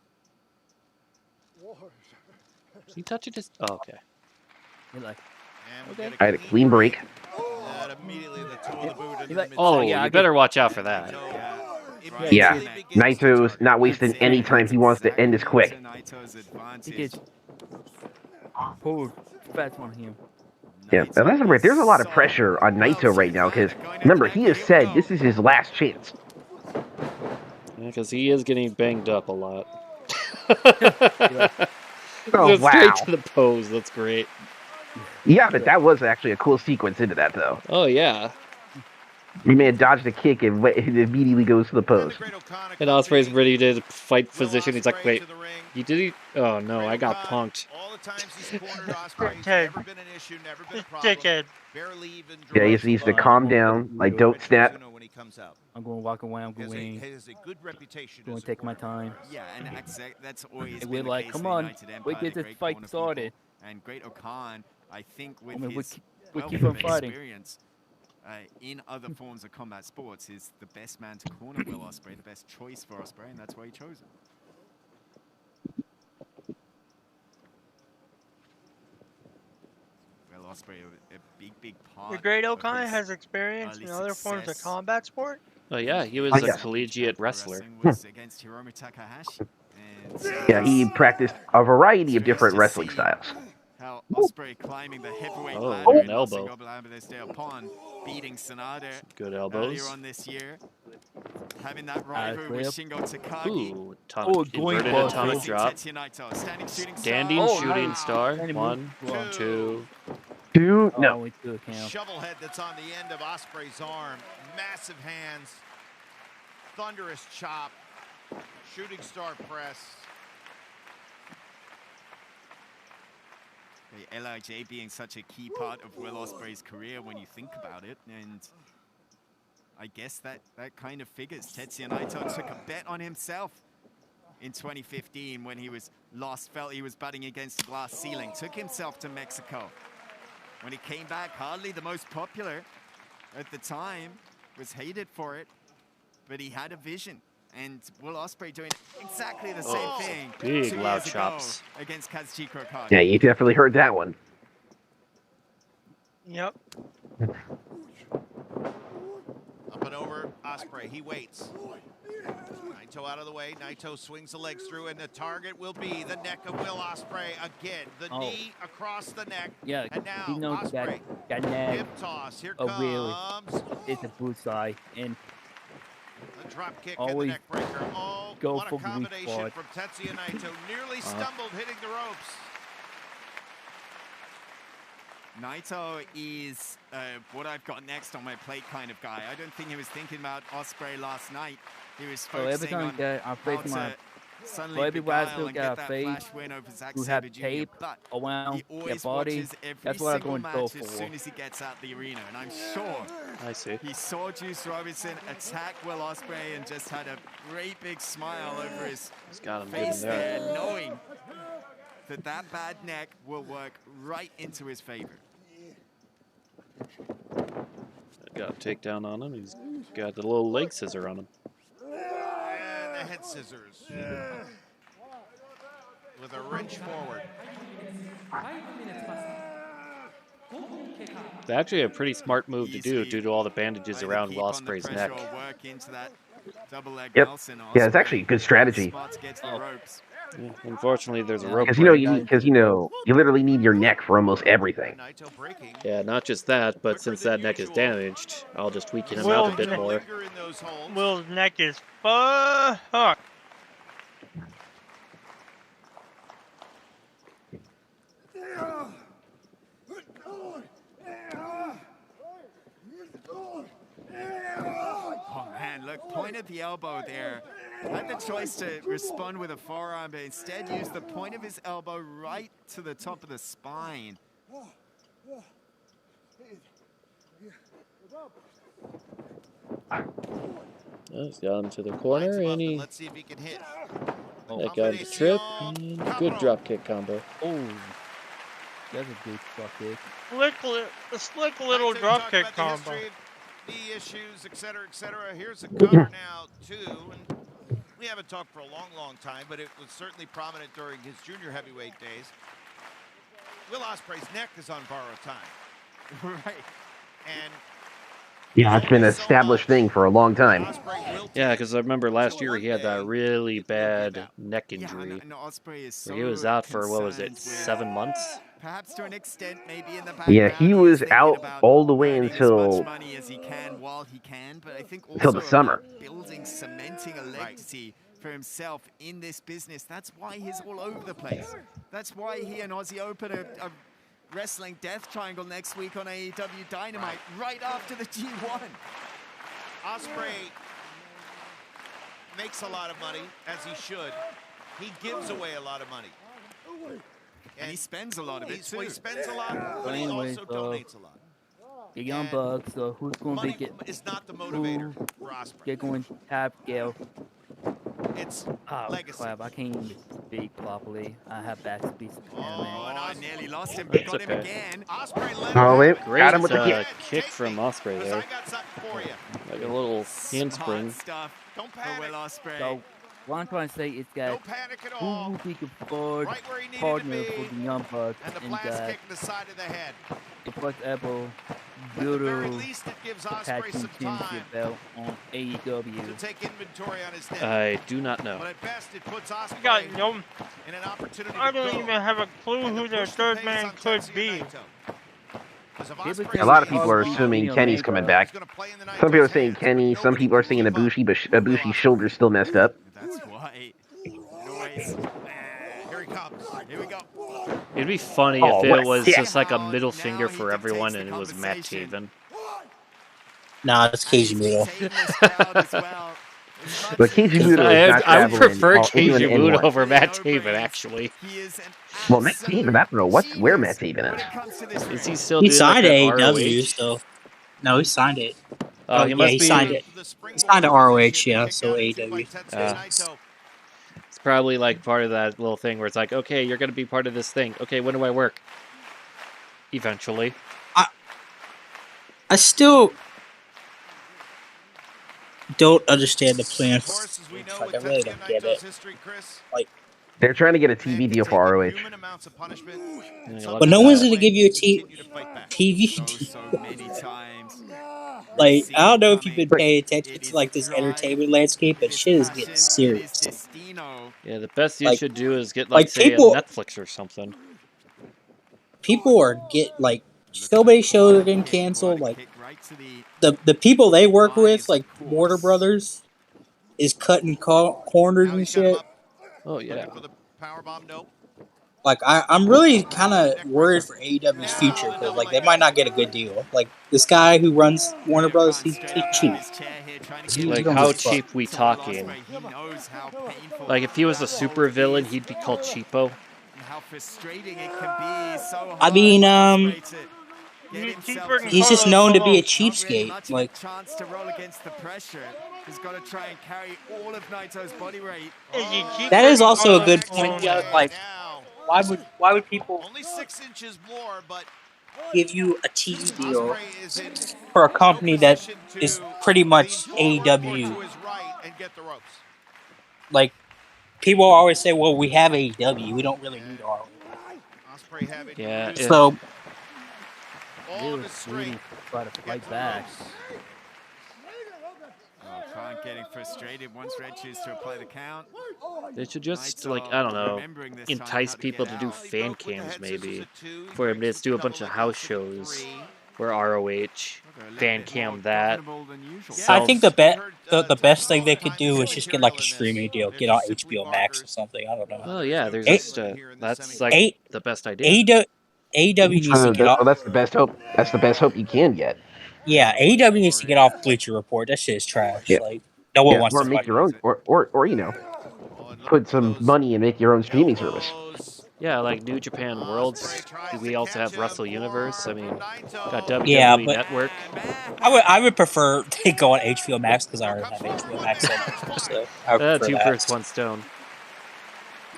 Is he touching his... Oh, okay. You're like, And we Okay. get I had a clean break. And immediately the toe of the boot into like, the Oh, yeah, I you better watch out for that. Yeah, Naito's not wasting any time. He wants to end this quick. he gets pulled fast on him. Yeah, and that's right. There's a lot of pressure on Naito right now because, remember, he has said this is his last chance. Because he is getting banged up a lot. Oh, Just wow. straight to the pose. That's great. Yeah, but that was actually a cool sequence into that, though. Oh, yeah. The man dodged the kick and immediately goes to the pose. And Ospreay's ready to fight position. He's like, wait, you did he? Oh, no, I got punked. All the times he's cornered Ospreay, it's Ted. never been an issue, never been a problem. Dickhead. Barely even Yeah, he draws needs to the calm line. down. Like, don't snap. When he comes out. I'm going to walk away. I'm He has going a good reputation to as a take my corner. time. Yeah, and that's always And been we're the like, case come in the on, United we Empire, get the this great fight corner started. people. And Great O'Khan, I think with I mean, his we wealth keep of on fighting. experience in other forms of combat sports, is the best man to corner Will Ospreay, the best choice for Ospreay, and that's why he chose him. Will Ospreay, a big part. The Great of O'Khan his has experience early in other forms of success. combat sport. Oh, yeah, he was Oh, a yeah. collegiate wrestler. Was against Hiromu Takahashi. And Yeah, he practiced a variety of different wrestling styles. how Ospreay climbing the heavyweight Oh, ladder an in Los elbow. Ingobernables de upon beating Sanada Good earlier elbows. on this year. Having that rivalry with flip. Shingo Takagi. Ooh, Oh, going inverted for atomic it. drop. Tetsuya Naito, standing shooting Standing star. shooting Wow. star. Standing One, move. two. Two, Oh, no. only two count. Shovelhead that's on the end of Ospreay's arm. Massive hands. Thunderous chop. Shooting star press. LIJ being such a key part of Will Ospreay's career when you think about it, and I guess that kind of figures. Tetsuya Naito took a bet on himself in 2015 when he was lost, felt he was batting against a glass ceiling, took himself to Mexico. When he came back, hardly the most popular at the time, was hated for it, but he had a vision. And Will Ospreay doing exactly the same thing big 2 loud years chops ago against Kazuchika Okada. Yeah, you definitely heard that one. Yep. Up and over, Ospreay, he waits. Naito out of the way, Naito swings the legs through, and the target will be the neck of Will Ospreay again. The knee across the neck, Yeah, and now he knows Ospreay, that neck hip toss, here really comes is a bullseye, and a drop kick and the always neck breaker. Oh, go what a for the weak combination spot. from Tetsuya Naito, nearly stumbled hitting the ropes. Naito is what I've got next on my plate kind of guy. I don't think he was thinking about Ospreay last night. He was so every focusing time on I how face my to suddenly so every beguile wrestler and got get a that face flash win over Zack who Sabre have Jr. tape But around he their always body, watches every that's what I'm single going to go match as for. soon as he gets out the arena. And I'm sure I see he saw Juice Robinson attack Will Ospreay and just had a great big smile over his he's got him face good in there. there, knowing that that bad neck will work right into his favor. Got a takedown on him. He's got the little leg scissor on him. And the head scissors. With a wrench forward. It's actually a pretty smart move to do Easily due to all the bandages either around keep Will on the Ospreay's pressure neck. or work into that double leg Yep. Nelson. Yeah, it's Ospreay actually a good strategy. smart to get to the ropes. Yeah, unfortunately, there's a rope Because break. you literally need your neck for almost everything. Naito breaking. Yeah, not just that, but since that neck is damaged, I'll just weaken him out a bit more. Will's neck is fucked. Oh man, look, point at the elbow there. Had the choice to respond with a forearm, but instead used the point of his elbow right to the top of the spine. Oh, he's got him to the corner, and he Let's see if he can hit. got him to trip, and good drop kick combo. Oh, that's a good drop kick. Slick little drop kick combo. Knee issues, etc., etc. Here's a cover now, too. And we haven't talked for a long, long time, but it was certainly prominent during his junior heavyweight days. Will Ospreay's neck is on borrowed time. Right. And Yeah, it's been an established thing for a long time. Yeah, because I remember last year he had that really bad neck injury. And Ospreay is Where he was out for, what was it, 7 months? Perhaps to an extent, maybe in the background. Yeah, he was out all the way until As much money as he can while he can, but I think also until the summer. Building, cementing a legacy for himself in this business. That's why he's all over the place. That's why he and Aussie open a wrestling death triangle next week on AEW Dynamite, right after the G1. Ospreay makes a lot of money, as he should. He gives away a lot of money. And he spends a lot of it, too. He spends a lot, but he Anyways, also donates a lot. The Young Bucks, so who's going to be Money is not the motivator for Ospreay. They're going to tap Gale. It's legacy. Crap, I can't even speak properly. I have back speech. Oh, and I nearly lost him, but It's got him okay. again. Oh, wait, Great got him with the kick from Ospreay there. Like a little handspring. Stuff Don't for Will Ospreay. So, what I'm trying to say is that who will be the third Right where he needed partner to be. for the Young Bucks And the in blast that kick to the side of the head. the first ever At the very Budo least, it gives Ospreay Tag Team some time Championship belt on to AEW. take inventory on his neck. I do not know. But at best, it puts Ospreay got no. in an opportunity I to don't go even have a clue and to who their push the third pace man on could Tetsuya be. Naito. 'Cause if People Ospreay think A lot of stays people are long, assuming Omega. Kenny's coming back. he's gonna play in the Some people are Naito's saying hands, but Kenny, some nobody people are can saying give up Ibushi, but on Will Ibushi's Ospreay. shoulder's still messed up. That's why. Noise. Here he comes. Here we go. It'd be funny Oh, if what it a was kick. just like a Now middle he finger for dictates everyone the and it was Matt conversation. Taven. Nah, it's And he's Keiji Muto. retained this crowd as well. But Keiji Muto is not I would traveling prefer into an Keiji Muto N1. over Matt Taven, actually. Well, Matt Taven, I don't know where Matt Taven is. Is he still He doing like signed that to AEW, ROH? so no, he signed it. Oh, Oh he yeah, must he be. signed it. He signed to ROH, yeah, so AEW. It's probably like part of that little thing where it's like, okay, you're going to be part of this thing. Okay, when do I work? Eventually. I still don't understand the plan. Like, I really don't get it. Like, They're trying to get a TV deal for ROH. but no one's going to give you a TV deal. So many times. Like, I don't know if you've been paying attention to like this entertainment landscape, but shit is getting serious. Yeah, the best you Like- should do is get like, say people- a Netflix or something. People are so many shows are getting canceled. Like, the people they work with, like Warner Brothers, is cutting corners and shit. Oh yeah. Like, I'm really kind of worried for AEW's future because like they might not get a good deal. Like this guy who runs Warner Brothers, he's cheap. Like how cheap we talking? Like if he was a super villain, he'd be called cheapo. How frustrating it can be. So I mean, He's just known to be a cheapskate. Like, chance to roll against the pressure. He's got to try and carry all of Naito's body weight. That is also a good point. Yeah, like, why would people only 6 inches more, but give you a TV deal for a company that is pretty much AEW? Like, people always say, "Well, we have AEW. We don't really need ROH." Yeah. So. They were waiting to try to fight back. Khan getting frustrated once Red chooses to apply the count. They should just, like, I don't know, entice people to do fan cams maybe. For him to just do a bunch of house shows where ROH, fan cam that. I think the best thing they could do is just get like a streaming deal, get on HBO Max or something. I don't know. Oh yeah, there's just that's like the best idea. AEW needs to get off. That's the best hope. That's the best hope you can get. Yeah, AEW needs to get off Bleacher Report. That shit is trash. Yeah. Like no one wants or to make fight. your own, or you know, put some money and make your own streaming service. Yeah, like New Japan Worlds. We also have Wrestle Universe. I mean, got WWE Yeah, but Network. I would prefer they go on HBO Max because I already have HBO Max. So I would prefer Two that. birds, one stone.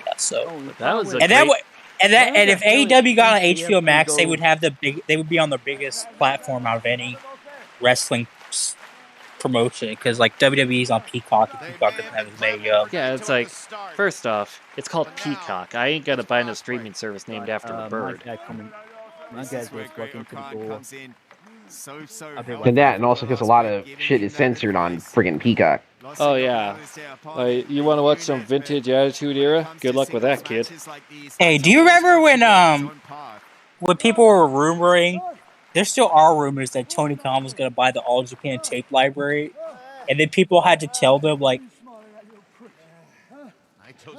Yeah, so that was a and great... and if AEW got on HBO Max, they would be on the biggest platform out of any wrestling promotion because like WWE's on Peacock and Peacock doesn't have as many. Yeah, it's like, first off, it's called Peacock. I ain't gonna buy no streaming service named after a bird. My guy's just walking to the door. And that, and also because a lot of shit is censored on friggin' Peacock. Oh yeah. You want to watch some vintage Attitude Era? Good luck with that, kid. Hey, do you remember when people were rumoring? There still are rumors that Tony Khan was going to buy the All Japan tape library, and then people had to tell them like,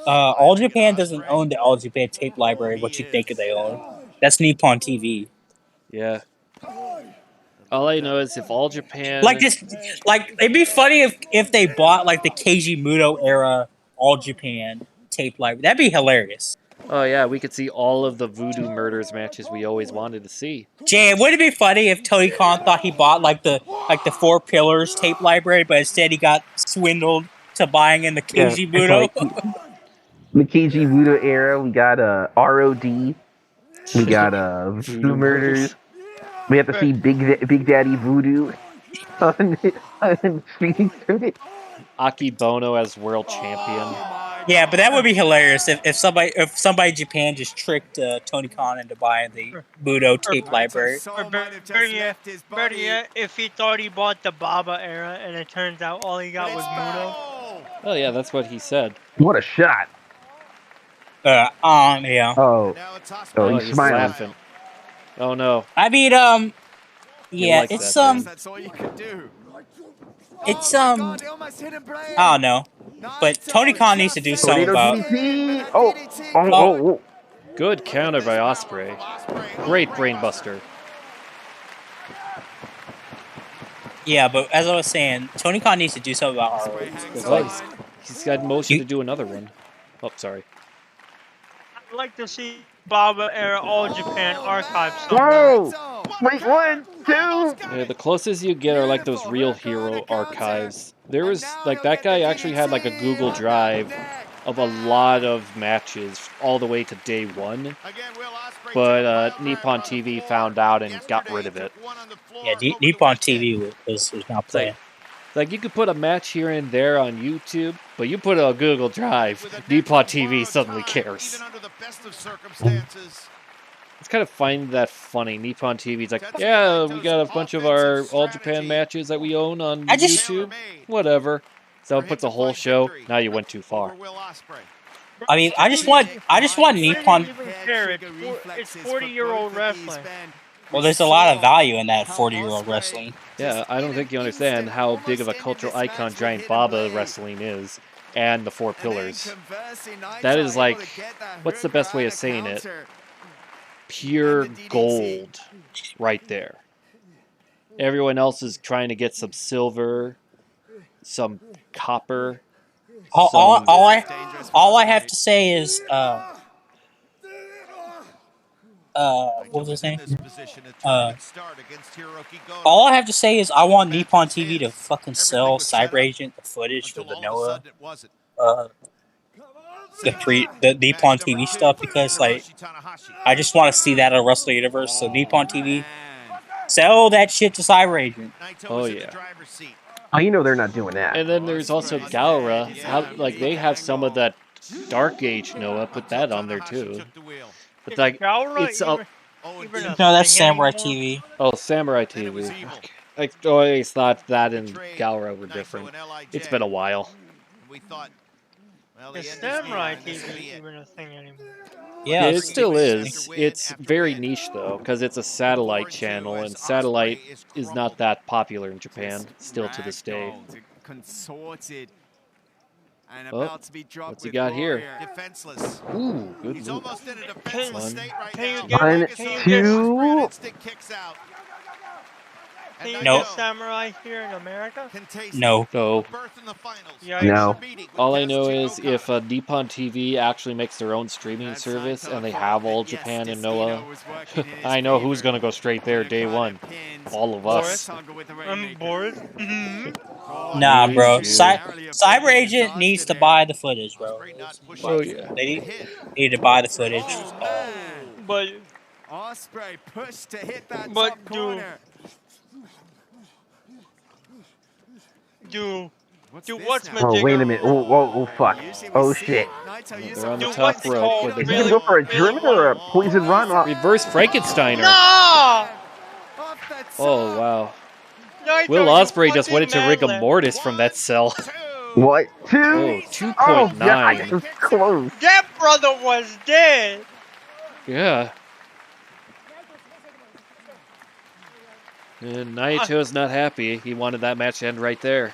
All Japan doesn't own the All Japan tape library. What you think they own? That's Nippon TV. Yeah. All I know is if All Japan... it'd be funny if they bought like the Keiji Muto era All Japan tape library. That'd be hilarious. Oh yeah, we could see all of the Voodoo Murders matches we always wanted to see. Jay, wouldn't it be funny if Tony Khan thought he bought like the Four Pillars tape library, but instead he got swindled to buying in the Keiji Muto? Like, the Keiji Muto era, we got ROD, we got Voodoo Murders. We have to see Big Daddy Voodoo on streaming service. Aki Bono as world champion. Yeah, but that would be hilarious if somebody in Japan just tricked Tony Khan into buying the Muto tape library. Or better yet, if he thought he bought the Baba era and it turns out all he got was Muto. Oh yeah, that's what he said. What a shot! Yeah. Oh, he's smiling. Laughing. Oh no. I mean, yeah, like it's that, That's all you could do. It's I don't know, but Tony Khan needs to do something about. Oh. Good counter by Ospreay. Great brainbuster. Yeah, but as I was saying, Tony Khan needs to do something about Ospreay ROH. hangs Because, Oh, like, he's got motion You- to do another one. Oh, sorry. I'd like to see Baba era All Japan archive Oh, someday. Whoa! Wait, one, two. Yeah, the closest you get are like those real hero archives. There was like that guy actually had like a Google Drive of a lot of matches all the way to day one, Again, Will Ospreay but took a pile driver Nippon on the TV floor. found out and got Yesterday, rid he of it. took one on the floor yeah, over the Nippon weekend. TV was not It's like, playing. you could put a match here and there on YouTube, but you put it on Google Drive, With a net Nippon for TV borrowed suddenly time, cares. Even under the best of circumstances. It's kind of find that funny. Nippon TV's like, Tetsuya yeah, we Naito's got a bunch of our offensive All Japan strategy matches that we own on I just- YouTube. tailor-made Whatever. So for it him puts to a whole find show. victory Now you went too far. over Will Ospreay. I mean, I just want Nippon. Care, it's 40-year-old wrestling. Well, there's a lot of value in that 40-year-old wrestling. Yeah, I don't think you understand how big of a cultural icon Giant Baba wrestling is, and the Four Pillars. That is like, what's the best way of saying it? Pure gold, right there. Everyone else is trying to get some silver, some copper. All I have to say is, what was I saying? All I have to say is I want Nippon TV to fucking sell Cyber Agent the footage for the Noah, the Nippon TV stuff, because like I just want to see that on Wrestle Universe. So Nippon TV, sell that shit to Cyber Agent. Oh yeah. Oh, you know they're not doing that. And then there's also Gaora. How like they have some of that Dark Age Noah. Put that on there too. But like it's a Even No, that's thing Samurai anymore? TV. oh Samurai TV. I always thought that and Gaora were different. It's been a while. We thought, well, Is Samurai TV even a thing anymore? Yeah, Yeah, it still is. It's very niche though, because it's a satellite channel, and satellite is not that popular in Japan still to this day. Consorted and Oh, about to be dropped what's he with got here? Warrior. defenseless. Ooh, good He's move. almost in a defenseless One. state right Can you now. get- One, can you Ospreay get- two. instant kicks out. Can you No. get Samurai here in America? No. So Yeah. No. all I know is if Nippon TV actually makes their own streaming service and they have All Japan and Noah, I know who's gonna go straight there day one. All of us. I'm bored. Nah, Me bro. too. Cyber Agent needs to buy the footage, bro. Oh yeah. They need to buy the footage. But Ospreay pushed to hit that But top do- corner. do What's do this what's now? Majigger? Oh, wait a minute. Oh, whoa, oh, fuck. Usually we Oh, see shit. Naito use They're on the Do some top what's rope called with Is he the gonna go for a German or a poison run? reverse Frankensteiner. No! off the Oh top. wow. Naito, Will you Ospreay just went fucking into rigor madman. mortis from that cell. What? Two? Oh, Oh, God, 2.9. that was close. That brother was dead. Yeah. And Naito's not happy. He wanted that match to end right there.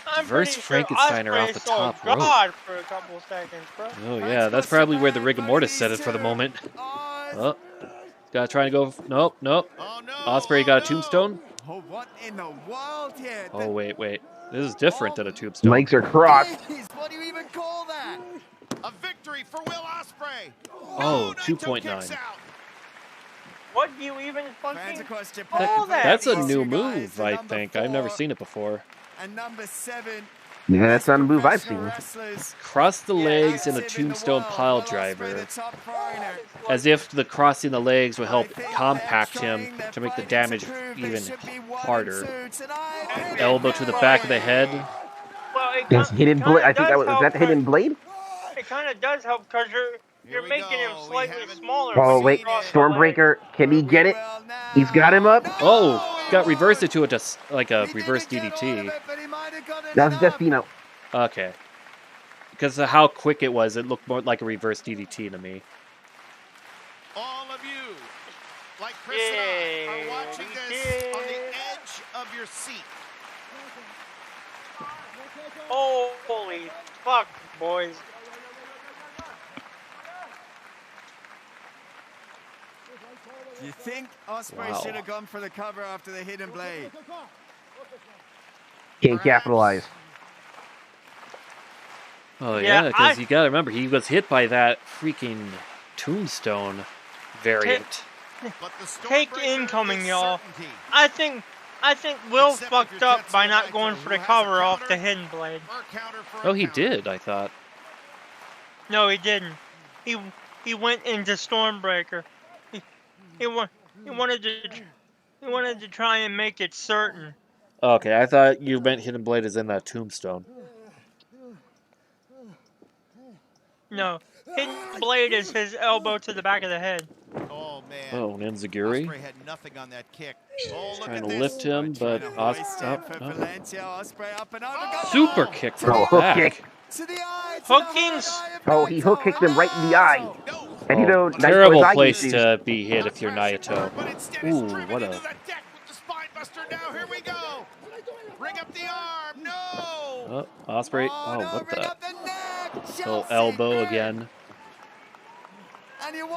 I'm Reverse pretty sure Frankensteiner Ospreay off the saw top rope. God for a couple seconds, bro. Oh yeah, that's probably where the rigor mortis set it for the moment. Oh, gotta try and go. Nope, nope. Ospreay got a tombstone. Oh, what in the world here? Oh wait, wait. This is different than a tombstone. Legs are crossed. Jeez, what do you even call that? A victory for Will Ospreay. Oh, Naito 2.9. kicks out. What do you even Fans fucking across Japan. call that? That's a These new two guys, move, the I number think. I've never 4 seen it before. and number 7. Yeah, that's not a move I've professional seen. wrestlers. Cross the legs in a Active in the tombstone world. pile Will Ospreay, driver. the top foreigner. As if the crossing the legs would help I think compact they're him trying, they're to make the fighting damage to prove they even should be 1 harder. and 2 tonight. Elbow to the back of the head. Well, Yes, hidden blade. I think that was that the hidden blade. It kind of does help because you're we making him go. We slightly haven't smaller. Oh when wait, you cross the leg. Stormbreaker. Can he get it? Well, now- He's got him up. Oh, got reversed into it just like a He reverse didn't get all of DDT. it, but he might have gotten That was enough. Destino. Okay. Because of how quick it was, it looked more like a reverse DDT to me. All of you, like Chris and I, are watching this on the edge of your seat. Oh, holy fuck, boys. Do you think Ospreay Wow. should have gone for the cover after the hidden blade? Can't capitalize. Oh Yeah, yeah, because you gotta remember he was hit by that freaking tombstone variant. But the Take Stormbreaker incoming, is y'all. certainty. I think Will Except if fucked you're up by Tetsuya not Naito, going for who the has a cover off the counter hidden blade. or a counter for a Oh, he counter. did. I thought. No, he didn't. He went into Stormbreaker. He wanted to try and make it certain. Okay, I thought you meant hidden blade is in that tombstone. No, hidden blade is his elbow to the back of the head. Oh man. Oh, Enziguri Ospreay had nothing on that kick. Oh, look trying at to this. lift him, but Super super kick from Oh, the hook back. kick. Hookings. Oh, he hook kicked him right in the eye. No. And you know, Oh, Naito terrible has eye place issues. to be hit if you're Crashing Naito. forward, but instead Ooh, it's driven what into a- the deck with the spine buster. Now here we go. Bring up the arm. No. Oh, Ospreay. Oh, what the? Oh, elbow again.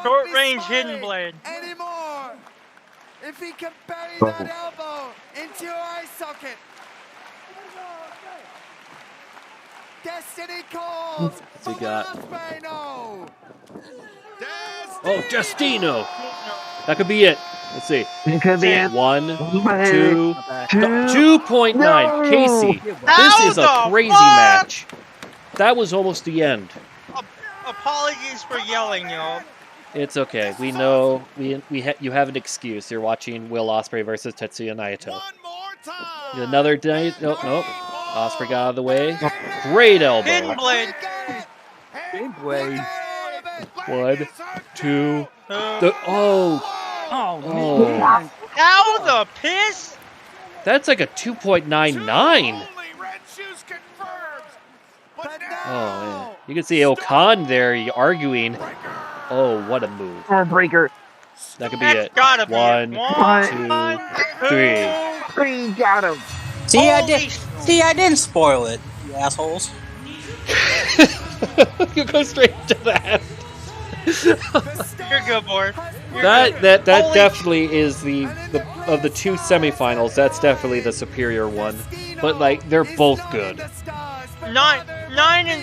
Short range hidden blade. Anymore. If he can bury Oh. that elbow into your eye socket. Destiny calls. What's he But got? Ospreay, no. Oh, Destino. That could be it. Let's see. It could be it. 1, One, 2, two. 2.9. No! Casey, this How is a the crazy fuck? match. That was almost the end. Apologies for yelling, y'all. It's okay. We know you have an excuse. You're watching Will Ospreay versus Tetsuya Naito. One more time. Another night. Nope, nope. Ospreay got out of the way. Great elbow. Hidden blade. Big way. 1, 2. Oh, Oh, man. how the piss? that's like a 2.99. Only Red Shoes confirms. But now. Oh man, you can see Okan there arguing. Oh, what a move! Stormbreaker. That could be That's it. gotta be it. 1, One, 2, 3. Three, got him. See, Holy I didn't spoil it, you assholes. You go straight to that. You're good, board. That Holy- definitely is the of the two semifinals. That's definitely the superior one. But like, they're both good. 9 and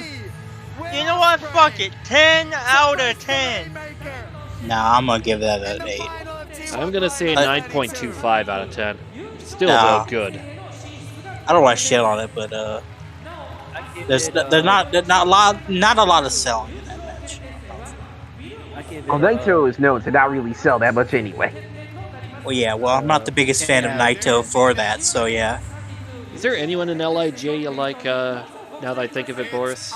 you know what? Fuck it. 10 out of 10. Nah, I'm gonna give that an 8. I'm gonna say 9.25 out of 10. Still Nah. though good. I don't want to shit on it, but there's not a lot of selling in that match. Well, Naito is known to not really sell that much anyway. Well, yeah, well, I'm not the biggest fan of Naito for that, so yeah. Is there anyone in LIJ you like? Now that I think of it, Boris.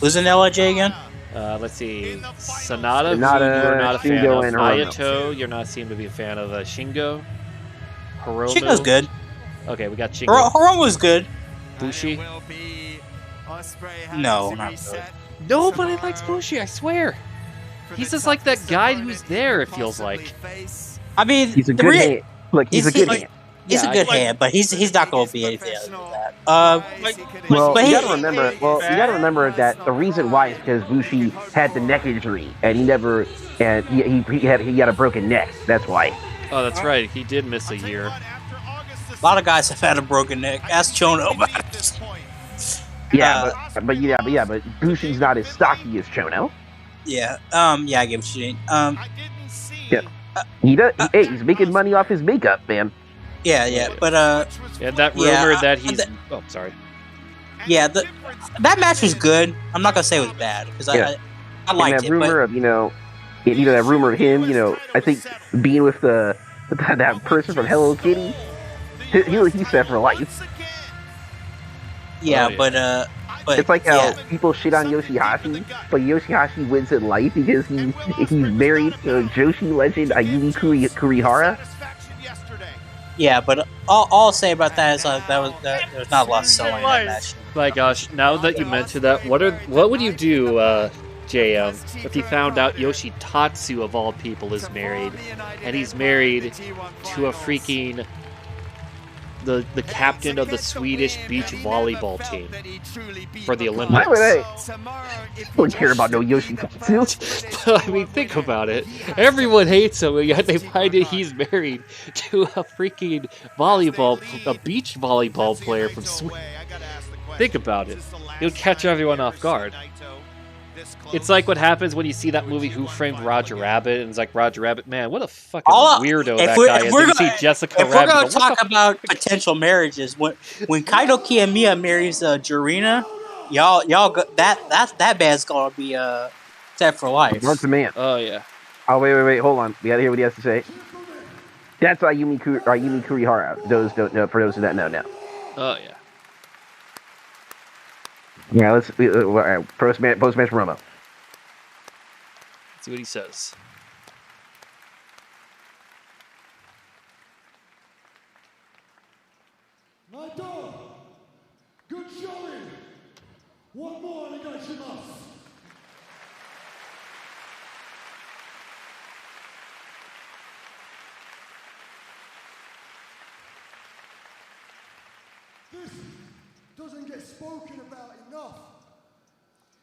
Who's in LIJ again? Let's see. Sonata, who Sonata, you're not a fan Shingo, of. and Hiromu. Hayato, you're not seem to be a fan of. Shingo. Hiromu. Shingo's good. Okay, we got Shingo. Hiromu's good. Bushi. No, not really. Nobody likes Bushi, I swear. He's just like that guy who's there, it feels like. I mean, He's a good hand. Look, he's a good hand. He's Yeah, a good I- hand, but he's not going to be anything other than that. Well, But you he- gotta remember. Well, you gotta remember that the reason why is because Bushi had the neck injury, and he never, and he had a broken neck. That's why. Oh, that's right. He did miss a year. A lot of guys have had a broken neck. Ask Chono about it. Yeah, but Bushi's not as stocky as Chono. Yeah, yeah, I get what you mean. Yeah, he does. Hey, he's making money off his makeup, man. Yeah, but Yeah, that rumor Yeah, that he's. Oh, sorry. yeah, that match was good. I'm not gonna say it was bad because Yeah. I And liked that it, rumor but of that rumor of him, I think being with that person from Hello Kitty, he's set for life. yeah, Oh, yeah. but It's like how yeah, people shit on Yoshihashi, but Yoshihashi wins in life because he's married to Joshi legend Ayumi Kurihara. yeah, but all I'll say about that is there's not a lot of selling in that match. My gosh, now that you mentioned that, what would you do, JM, if you found out Yoshitatsu, of all people, is married, and he's married to a freaking the captain of the Swedish beach volleyball team for the Olympics. Why would I don't care about no Yoshitatsu? I mean, think about it. Everyone hates him, and yet they find that he's married to a freaking a beach volleyball player from Sweden. Think about it. He'll catch everyone off guard. It's like what happens when you see that movie Who Framed Roger Rabbit, and it's like, Roger Rabbit, man, what a fucking weirdo that guy is. Then you see Jessica Rabbit. If we're going to talk about potential marriages, when Kaito Kiyomiya marries Jurina, y'all that band's gonna be set for life. What's the man? Oh yeah. Oh wait, hold on. We gotta hear what he has to say. That's Ayumi Kurihara. Those don't know. For those who don't know now. Oh yeah. Yeah, let's post-match promo. Let's see what he says. Naito, good showing. One more, onegaishimasu. This doesn't get spoken about enough.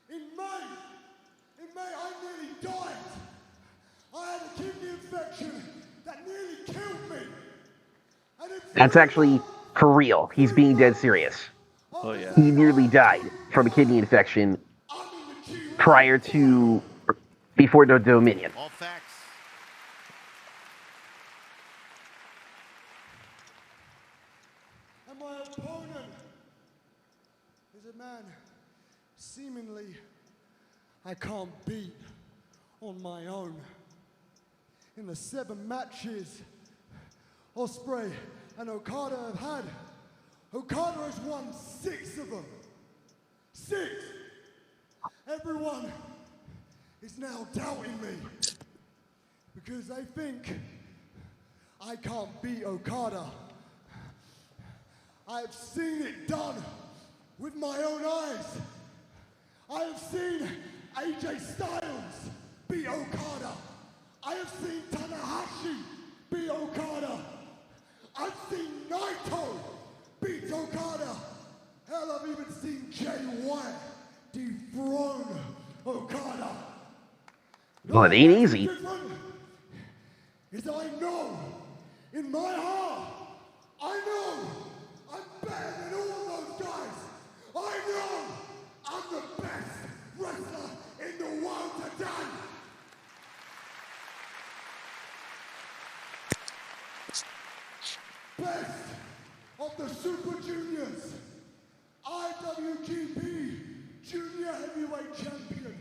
In May, I nearly died. I had a kidney infection that nearly killed me. That's actually for real. He's being dead serious. Oh yeah. He nearly died from a kidney infection before the Dominion. All facts. And my opponent is a man seemingly I can't beat on my own. In the 7 matches Ospreay and Okada have had, Okada has won 6 of them. 6! Everyone is now doubting me because they think I can't beat Okada. I have seen it done with my own eyes. I have seen AJ Styles beat Okada. I have seen Tanahashi beat Okada. I've seen Naito beat Okada. Hell, I've even seen Jay White dethrone Okada. Well, it ain't easy. Is I know in my heart, I know I'm better than all those guys. I know I'm the best wrestler in the world today. Best of the Super Juniors, IWGP Junior Heavyweight Champion,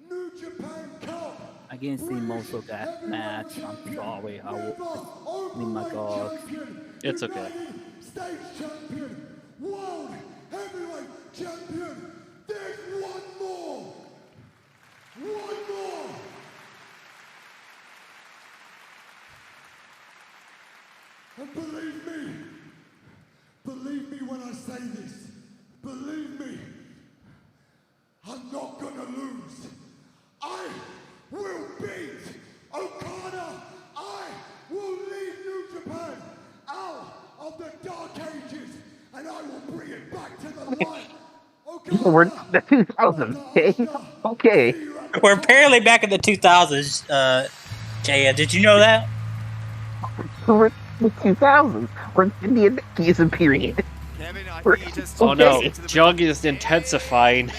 New Japan Cup. I didn't see most of that match. I'm sorry. I will leave my dog. It's okay. States Champion, World Heavyweight Champion. There's one more. One more. And believe me when I say this, believe me, I'm not gonna lose. I will beat Okada. I will lead New Japan out of the dark ages, and I will bring it back to the light. We're the 2000s, okay? Okay. We're apparently back in the 2000s, Jaya. Did you know that? We're in the 2000s. We're in the Indonesian period. Kevin, I We're- think you just Oh no, into the Jug is intensifying.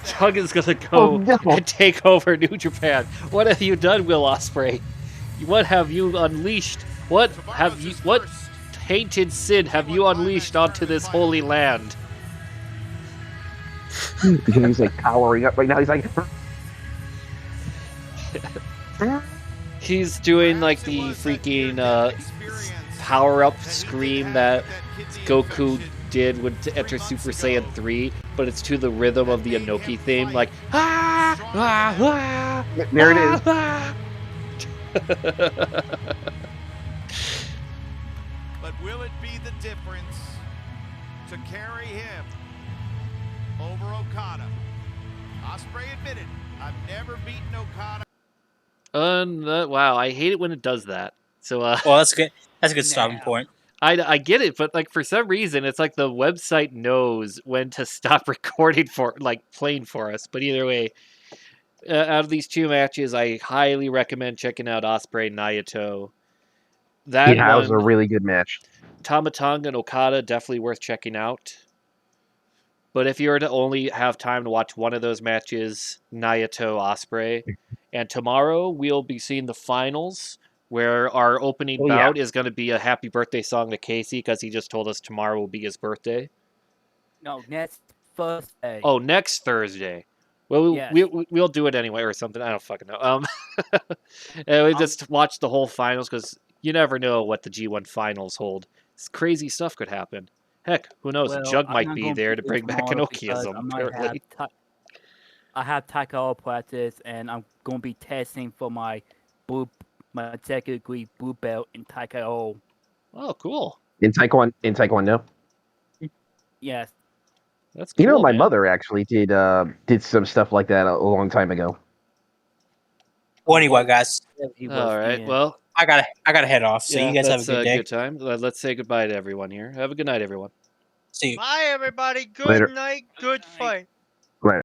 Jug is gonna go and take over New Japan. What have you done, Will Ospreay? What have you unleashed? What tainted sin have you unleashed onto this holy land? Because he's like powering up right now. He's like, He's doing like the freaking power-up scream that Goku did when to enter Super Saiyan 3, but it's to the rhythm of the Inoki theme, like there it is. But will it be the difference to carry him over Okada? Ospreay admitted, I've never beaten Okada. Wow, I hate it when it does that. So Well, that's good. That's a good stopping point. I get it, but like for some reason, it's like the website knows when to stop recording for playing for us. But either way, out of these two matches, I highly recommend checking out Ospreay Naito. That Yeah, that was a one, really good match. Tamatanga and Okada, definitely worth checking out. But if you were to only have time to watch one of those matches, Naito Ospreay, and tomorrow we'll be seeing the finals, where our opening Oh, yeah. bout is going to be a happy birthday song to Casey because he just told us tomorrow will be his birthday. No, next Thursday. Oh, next Thursday. Well, Yes. we'll do it anyway or something. I don't fucking know. And we just watch the whole finals because you never know what the G1 finals hold. Crazy stuff could happen. Heck, who knows? Well, Jug I'm might not be gonna there to there bring back tomorrow because Enochiism, I might have apparently. I have taekwondo practice, and I'm gonna be testing for my second degree blue belt in taekwondo. Oh, cool. In Taekwondo. Yes. That's cool, You know, my man. mother actually did some stuff like that a long time ago. Well, anyway, guys, He was All right. in. Well, I gotta head off. So yeah, you guys have a that's good a day. good time. Let's say goodbye to everyone here. Have a good night, everyone. See you. Bye, everybody. Good Later. night. Good fight.